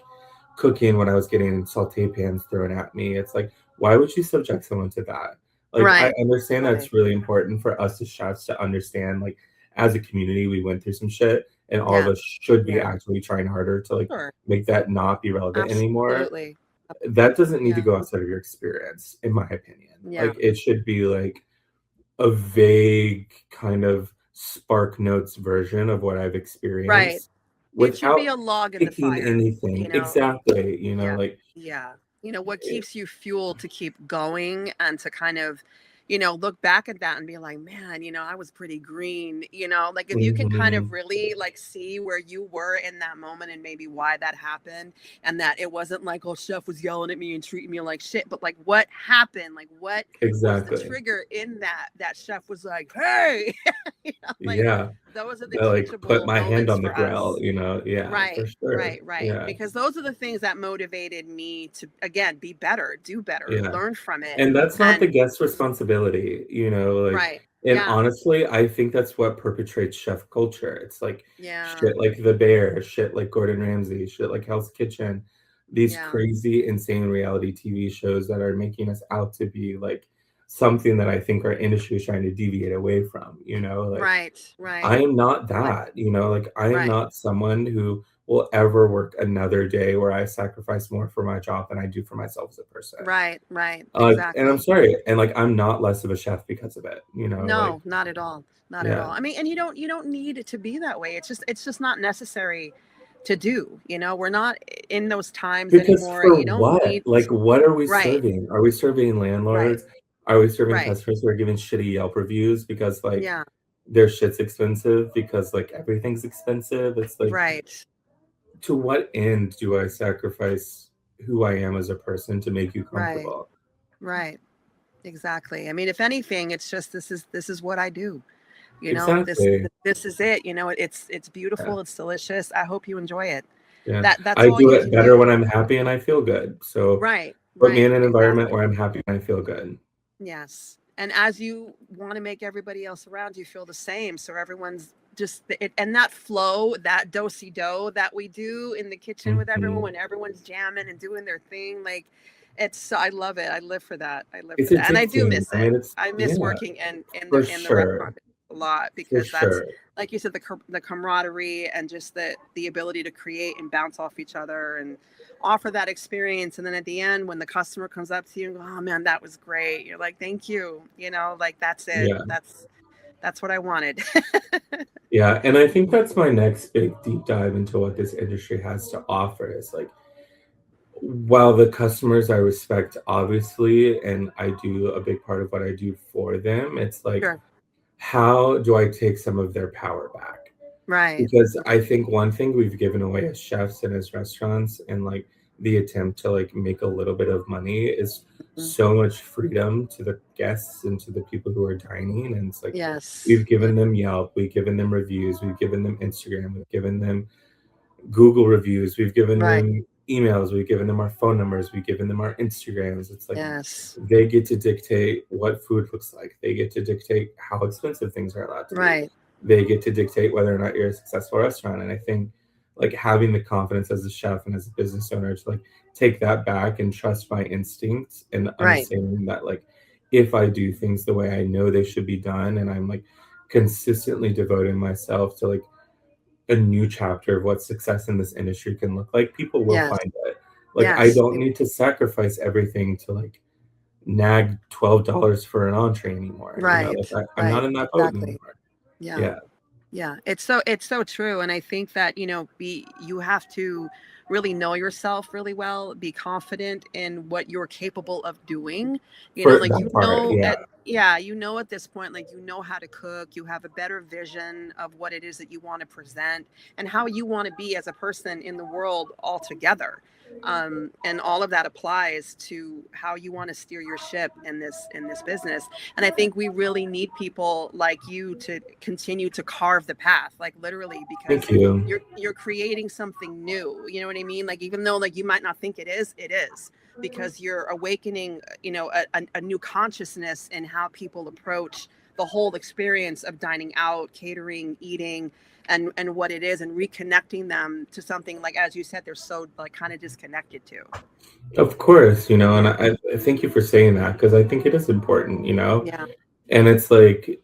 cooking when I was getting saute pans thrown at me. It's like, why would you subject someone to that? Like, I Right. understand Right. that's really important for us as chefs to understand, like, as a community, we went through some shit, and all of Yeah. us should be Yeah. actually trying harder to, like, Sure. make that not be relevant anymore. Absolutely. That doesn't need to Yeah. go outside of your experience, in my opinion. Yeah. Like, it should be, like, a vague kind of spark notes version of what I've Right. experienced It should be without a log in the picking fire, you anything. know? Exactly, Yeah. like, Yeah. What eh keeps you fueled to keep going and to kind of, look back at that and be like, man, I was pretty green, like if you can kind of mhm. really like see where you were in that moment and maybe why that happened and that it wasn't like, oh, chef was yelling at me and treating me like shit, but like what happened? Like what was the Exactly. trigger in that chef was like, hey, like Yeah. those are the I, like, put teachable my hand moments on the for grill, us. Yeah, for Right, sure. right. Yeah, Because those are the things that motivated me to, again, be better, do better, yeah. learn from it. And that's not the And guest's responsibility, like, right. and Yeah. honestly, I think that's what perpetrates chef culture. It's like Yeah. shit like The Bear, shit like Gordon Ramsay, shit like Hell's Kitchen, these Yeah. crazy, insane reality TV shows that are making us out to be like something that I think our industry is trying to deviate away from, like Right. I Right. am not Right. that, like I am Right. not someone who will ever work another day where I sacrifice more for my job than I do for myself as a person. Right. Right. And I'm Exactly. sorry, and like I'm not less of a chef because of it, like No, not at all. Not at yeah, all. I mean, and you don't need it to be that way. It's just not necessary to do. We're not in those times because anymore. for You don't what? need Like what are we right. serving? Are we serving Right. landlords? Are we serving Right. customers who are giving shitty Yelp reviews because like Yeah. their shit's expensive because like everything's expensive? It's like Right. to what end do I sacrifice who I am as a person to make you Right. comfortable? Right. Exactly. I mean, if anything, it's just this is what I do. This Exactly. this is it. It's Yeah. beautiful. It's delicious. I hope you enjoy it. Yeah. That's I all do you it can better do. when I'm happy and I feel good. So Right. put me in Right. an environment Exactly. where I'm happy and I feel good. Yes. And as you want to make everybody else around you feel the same, so everyone's just it, and that flow, that do-si do that we do in the kitchen with everyone Mhm. when everyone's jamming and doing their thing, like I love it. I live for that. I live for It's that. And I do addicting. miss I it. mean, it's I miss yeah, working in for the sure. restaurant a lot For because that's sure. like you said the camaraderie and just the ability to create and bounce off each other and offer that experience. And then at the end when the customer comes up to you and go, oh man, that was great, you're like, thank you, like that's it. Yeah. That's what I wanted. Yeah. And I think that's my next big deep dive into what this industry has to offer is like, while the customers I respect, obviously, and I do a big part of what I do for them, it's like, Sure. how do I take some of their power back? Right. Because I think one thing we've given away as chefs and as restaurants and like the attempt to like make a little bit of money is Mhm. so much freedom to the guests and to the people who are dining. And it's like Yes. we've Yeah. given them Yelp, we've given them reviews, we've given them Instagram, we've given them Google reviews, we've given Right. them emails, we've given them our phone numbers, we've given them our Instagrams. It's like Yes. they get to dictate what food looks like. They get to dictate how expensive things are allowed to be. Right. They get to dictate whether or not you're a successful restaurant. And I think like having the confidence as a chef and as a business owner to like take that back and trust my instincts and Right. understanding that like if I do things the way I know they should be done and I'm like consistently devoting myself to like a new chapter of what success in this industry can look like, people will Yes. find it. Like I Yes. don't need to sacrifice everything to like nag $12 for an entree anymore. Right. Like I'm not Right. in that boat Exactly. anymore. Yeah. Yeah. Yeah, it's so true, and I think that you have to really know yourself really well, be confident in what you're capable of doing. For Like that part, yeah. at this point, like how to cook, you have a better vision of what it is that you want to present and how you want to be as a person in the world altogether. And all of that applies to how you want to steer your ship in this business. And I think we really need people like you to continue to carve the path, like literally, because Thank you. you're creating something new. You know what I mean? Like even though like you might not think it is because you're awakening, a new consciousness in how people approach the whole experience of dining out, catering, eating. and what it is, and reconnecting them to something, like, as you said, they're so like kind of disconnected to. Of course, and Yeah. I thank you for saying that because I think it is important, Yeah. and it's like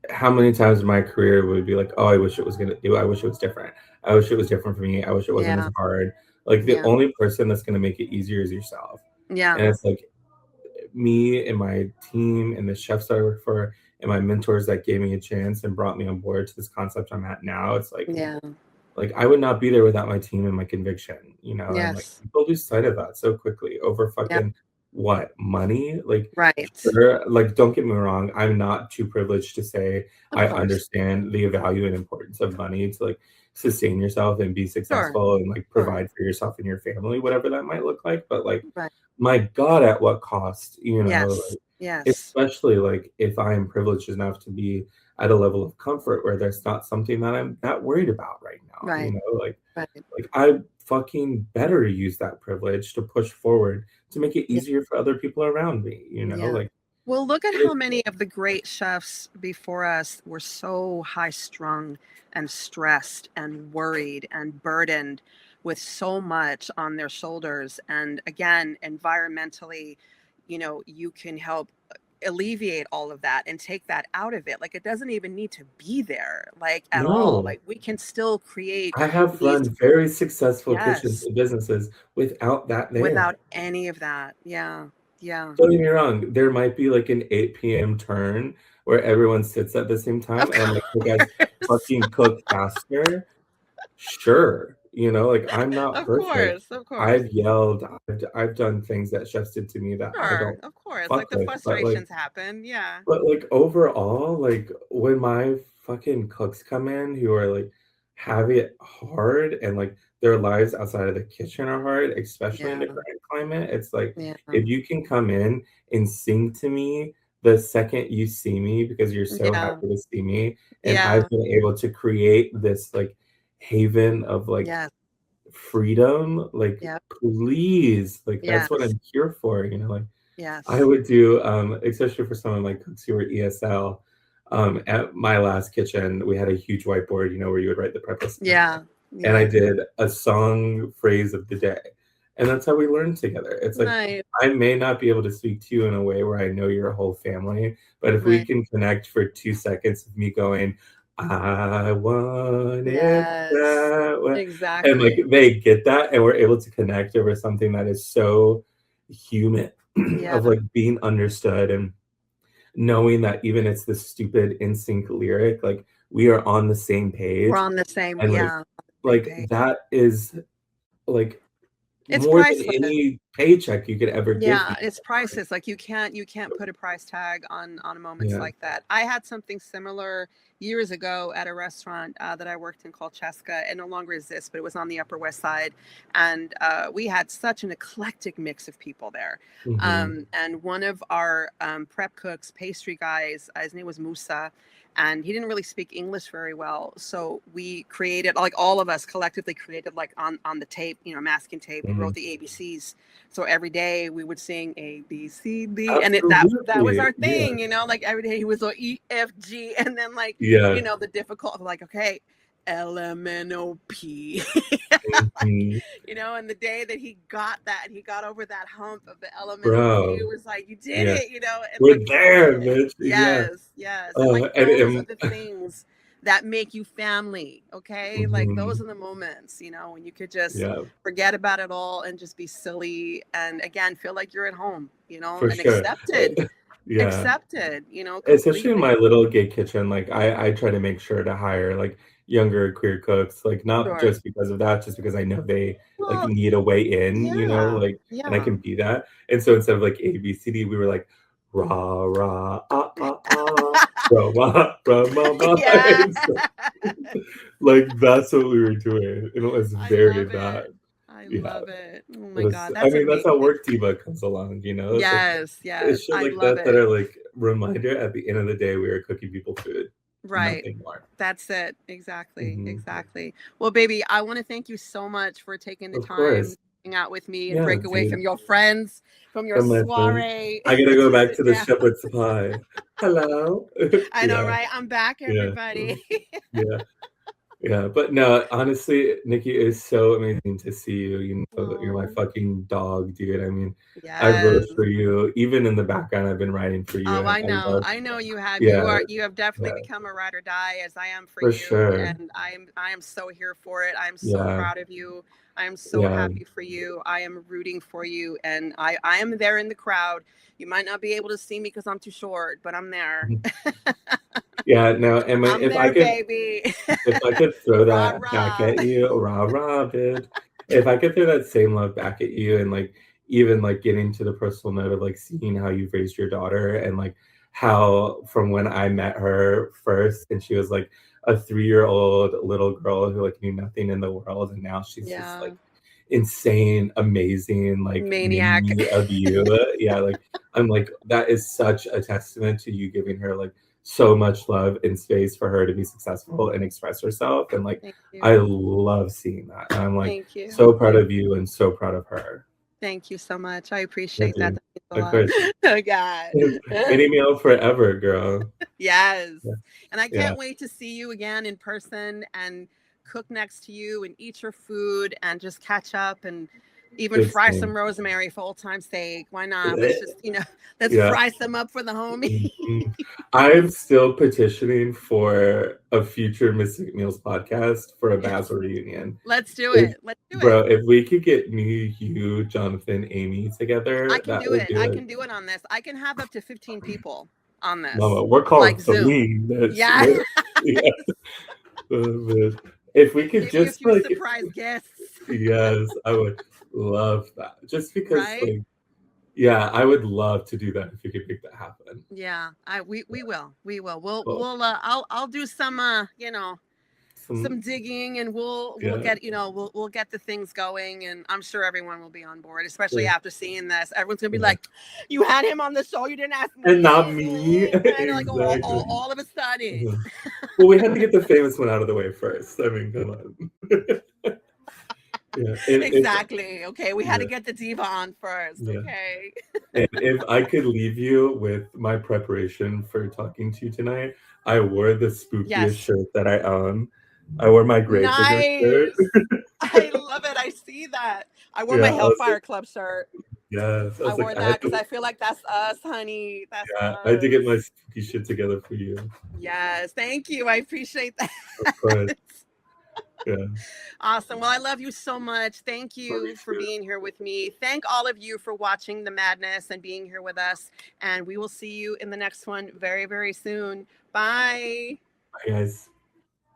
how many times in my career would be like, oh, I wish it was different. I wish it was different for me. I wish it wasn't as Yeah. hard. Like the Yeah. only person that's gonna make it easier is yourself. Yeah. And it's like me and my team and the chefs that I work for and my mentors that gave me a chance and brought me on board to this concept I'm at now. It's Yeah. like I would not be there without my team and my conviction, and like Yes. people lose sight of that so quickly over Yeah. fucking what money? Like Right. sure, like don't get me wrong, I'm not too privileged to say Of I course. understand the value and importance of money to like sustain yourself and be Sure. successful and like Sure. provide for yourself and your family, whatever that might look like. But like Right. my God, at what cost? Yes. Like Yes. especially like if I am privileged enough to be at a level of comfort where there's not something that I'm that worried about right now, Right. Right. like I fucking better use that privilege to push forward to make it Yeah. easier for other people around me, Yeah. like Well, look at it- how many of the great chefs before us were so high strung and stressed and worried and burdened with so much on their shoulders. And again, environmentally, you can help alleviate all of that and take that out of it. Like, it doesn't even need to be there, like, at all. no. Like, we can still create I have these. run very successful kitchen Yes, businesses without that there. without any of that. Yeah. Yeah. Don't get me wrong, there might be like an 8 p.m. turn where everyone sits at the same time, Of and I'm like, "Hey guys, course. fucking cook faster." Sure, like I'm not Of perfect. course. Of course. I've yelled, I've done things that chefs did to me that I Sure, don't of course. Like, fuck the with, but like frustrations happen. Yeah. overall, like when my fucking cooks come in who are like have it hard and like their lives outside of the kitchen are hard, especially in Yeah. the current climate, it's like Yeah. if you can come in and sing to me the second you see me because you're so Yeah. happy to see me, and Yeah. I've been able to create this like haven of like Yes. freedom, like Yep. please, like that's what Yes. I'm here for, like I Yes. would do, especially for some of my cooks who were ESL. At my last kitchen, we had a huge whiteboard, where you would write the prep list down. Yeah. And I Yeah. did a song phrase of the day. And that's how we learned together. It's like, Nice. I may not be able to speak to you in a way where I know your whole family, but if we Right. can connect for 2 seconds of me going, I want it Yes. that way. And like Exactly. they get that, and we're able to connect over something that is so human Yeah. of like being understood and knowing that even it's this stupid in sync lyric, like we are on the same We're page. on the same, And yeah, on the same page. that is like It's more than priceless. any paycheck you could ever give Yeah, me. it's priceless. Like, you can't put a price tag on moments Yeah. like that. I had something similar years ago at a restaurant that I worked in called Cheska. It no longer exists, but it was on the Upper West Side, and we had such an eclectic mix of people there. Mhm. And one of our prep cooks, pastry guys, his name was Musa, and he didn't really speak English very well. So we created, like, all of us collectively created, like, on the tape, masking tape, we wrote Mhm. the ABCs. So every day we would sing A, B, C, D, and that was Absolutely. our Yeah. thing, like every day he was like E, F, G, and then, like, Yeah. the difficult, like, okay, L, M, N, O, P, Mhm. and the day that he got that and he got over that hump of the L, M, N, O, P, it Bro. was like, you did Yeah. it, and We're like, there, bitch. Yeah. yes, yes, and like And, those are the things that make you family. Okay, like, those mhm. are the moments, when you could just Yeah, forget about it all and just be silly, and again feel like you're at home, for and sure. accepted, Yeah. Especially in completely. my little gay kitchen, like I try to make sure to hire like younger queer cooks, like not Sure. just because of that, just because I know they like Well, need a way in, yeah, like and I yeah. can be that. And so instead of like A B C D, we were like rah rah ah ah ah rah rah rah ma ma. Yeah. And so, like that's what we were doing. And it was I very love that. it. I Yeah. love it. Oh It my was God, I that's mean that's how amazing. work diva comes along, It's like Yes, yes, it's shit I like love that it. are like reminder at the end of the day we are cooking people food. Right. Nothing more. That's it. Exactly. Mhm. Exactly. Well, baby, I want to thank you so much for taking the Of time course. to hang out with me and Yeah, break away from dude. your friends, from your From my friend. soiree I gotta go to back sit to the down. shepherd's pie. Hello. I know, Yeah, right? I'm back, yeah, everybody. yeah. Yeah, but no, honestly, Nikki, it is so amazing to see you. You know, you're my Oh, fucking dog, dude. I mean, I yes. wrote for you. Even in the background, I've been writing for you, Oh, and I I know. love. I know you have. Yeah, You have definitely yeah, become a ride or die as I am for for you. sure. And I am so here for it. I am so Yeah, proud of you. I am so yeah. happy for you. I am rooting for you. And I am there in the crowd. You might not be able to see me because I'm too short, but I'm there. Yeah, no, and I'm there, baby. if I could throw Rah that back rah. at you, rah rah, bitch. If I could throw that same love back at you, and like even like getting to the personal note of like seeing how you've raised your daughter, and like how from when I met her first, and she was like a 3-year-old little girl who like knew nothing in the world, and now she's just Yeah. like insane, amazing, like Maniac. mini of you. Yeah, like I'm like that is such a testament to you giving her like so much love and space for her to be successful and express herself. And like Thank I you. love seeing that. And I'm like Thank you. so proud of you and so proud of her. Thank you so much. I Yeah, appreciate that. dude. That means a Of lot. course. Oh God. Mini meal forever, girl. Yes. Yeah. And I Yeah. can't wait to see you again in person and cook next to you and eat your food and just catch up and even It's fry me. some rosemary for old time's sake. Why not? Let's just, let's Yeah. fry some up for the homie. Mhm. I'm still petitioning for a future Mystic Meals podcast for a Basel reunion. Let's do If, it. Let's do bro, it. if we could get me, you, Jonathan, Amy I together, can that do would it. be I like, can do it on this. I can have up to 15 people on mama, this. we're calling Like Zoom. Celine. Bitch. Yeah. Yeah. Man. If we could Maybe a just few like, surprise guests. yes, I would love that. Just because, Right? like, yeah, I would love to do that if you could make that happen. Yeah, we will. Well, I'll do some some digging and we'll yeah, get we'll get the things going and I'm sure everyone will be on board, especially yeah. after seeing this. Everyone's gonna be Yeah. like, you had him on the show, you didn't ask And me. not me. Kind of like Exactly. all of a sudden. Mhm. Well, we had to get the famous one out of the way first. I mean, come on. Yeah. Exactly. Okay, we had to Yeah, get the diva on first. yeah. Okay. And if I could leave you with my preparation for talking to you tonight, I wore the spookiest Yes. shirt that I own. I wore my Gravedigger shirt. Nice. I love it. I see that. I wore my Yeah, I was Hellfire like, Club shirt. yes. I I was wore like, that because I feel like that's us, honey. That's I had to get my us. spooky shit together for you. Yes, thank you. I appreciate that. Of course. Yeah. Awesome. Well, I love you so much. Thank Love you you for too. being here with me. Thank all of you for watching the madness and being here with us. And we will see you in the next one very, very soon. Bye. Bye, guys.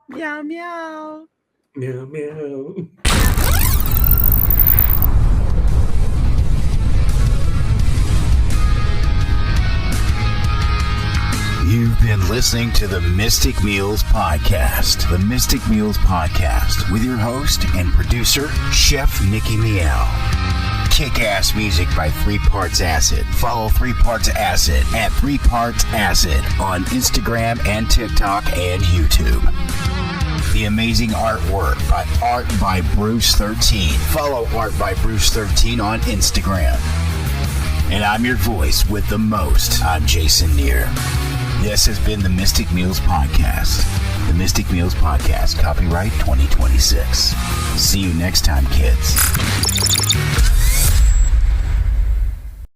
Meow, meow. Meow, meow. You've been listening to the Mystic Meals Podcast. The Mystic Meals Podcast with your host and producer, Chef Nikki Meow. Kick-ass music by 3 Parts Acid. Follow 3 Parts Acid at 3 Parts Acid on Instagram and TikTok and YouTube. The amazing artwork by Art by Bruce 13. Follow Art by Bruce 13 on Instagram. And I'm your voice with the most. I'm Jason Neer. This has been the Mystic Meals Podcast. The Mystic Meals Podcast, copyright 2026. See you next time, kids.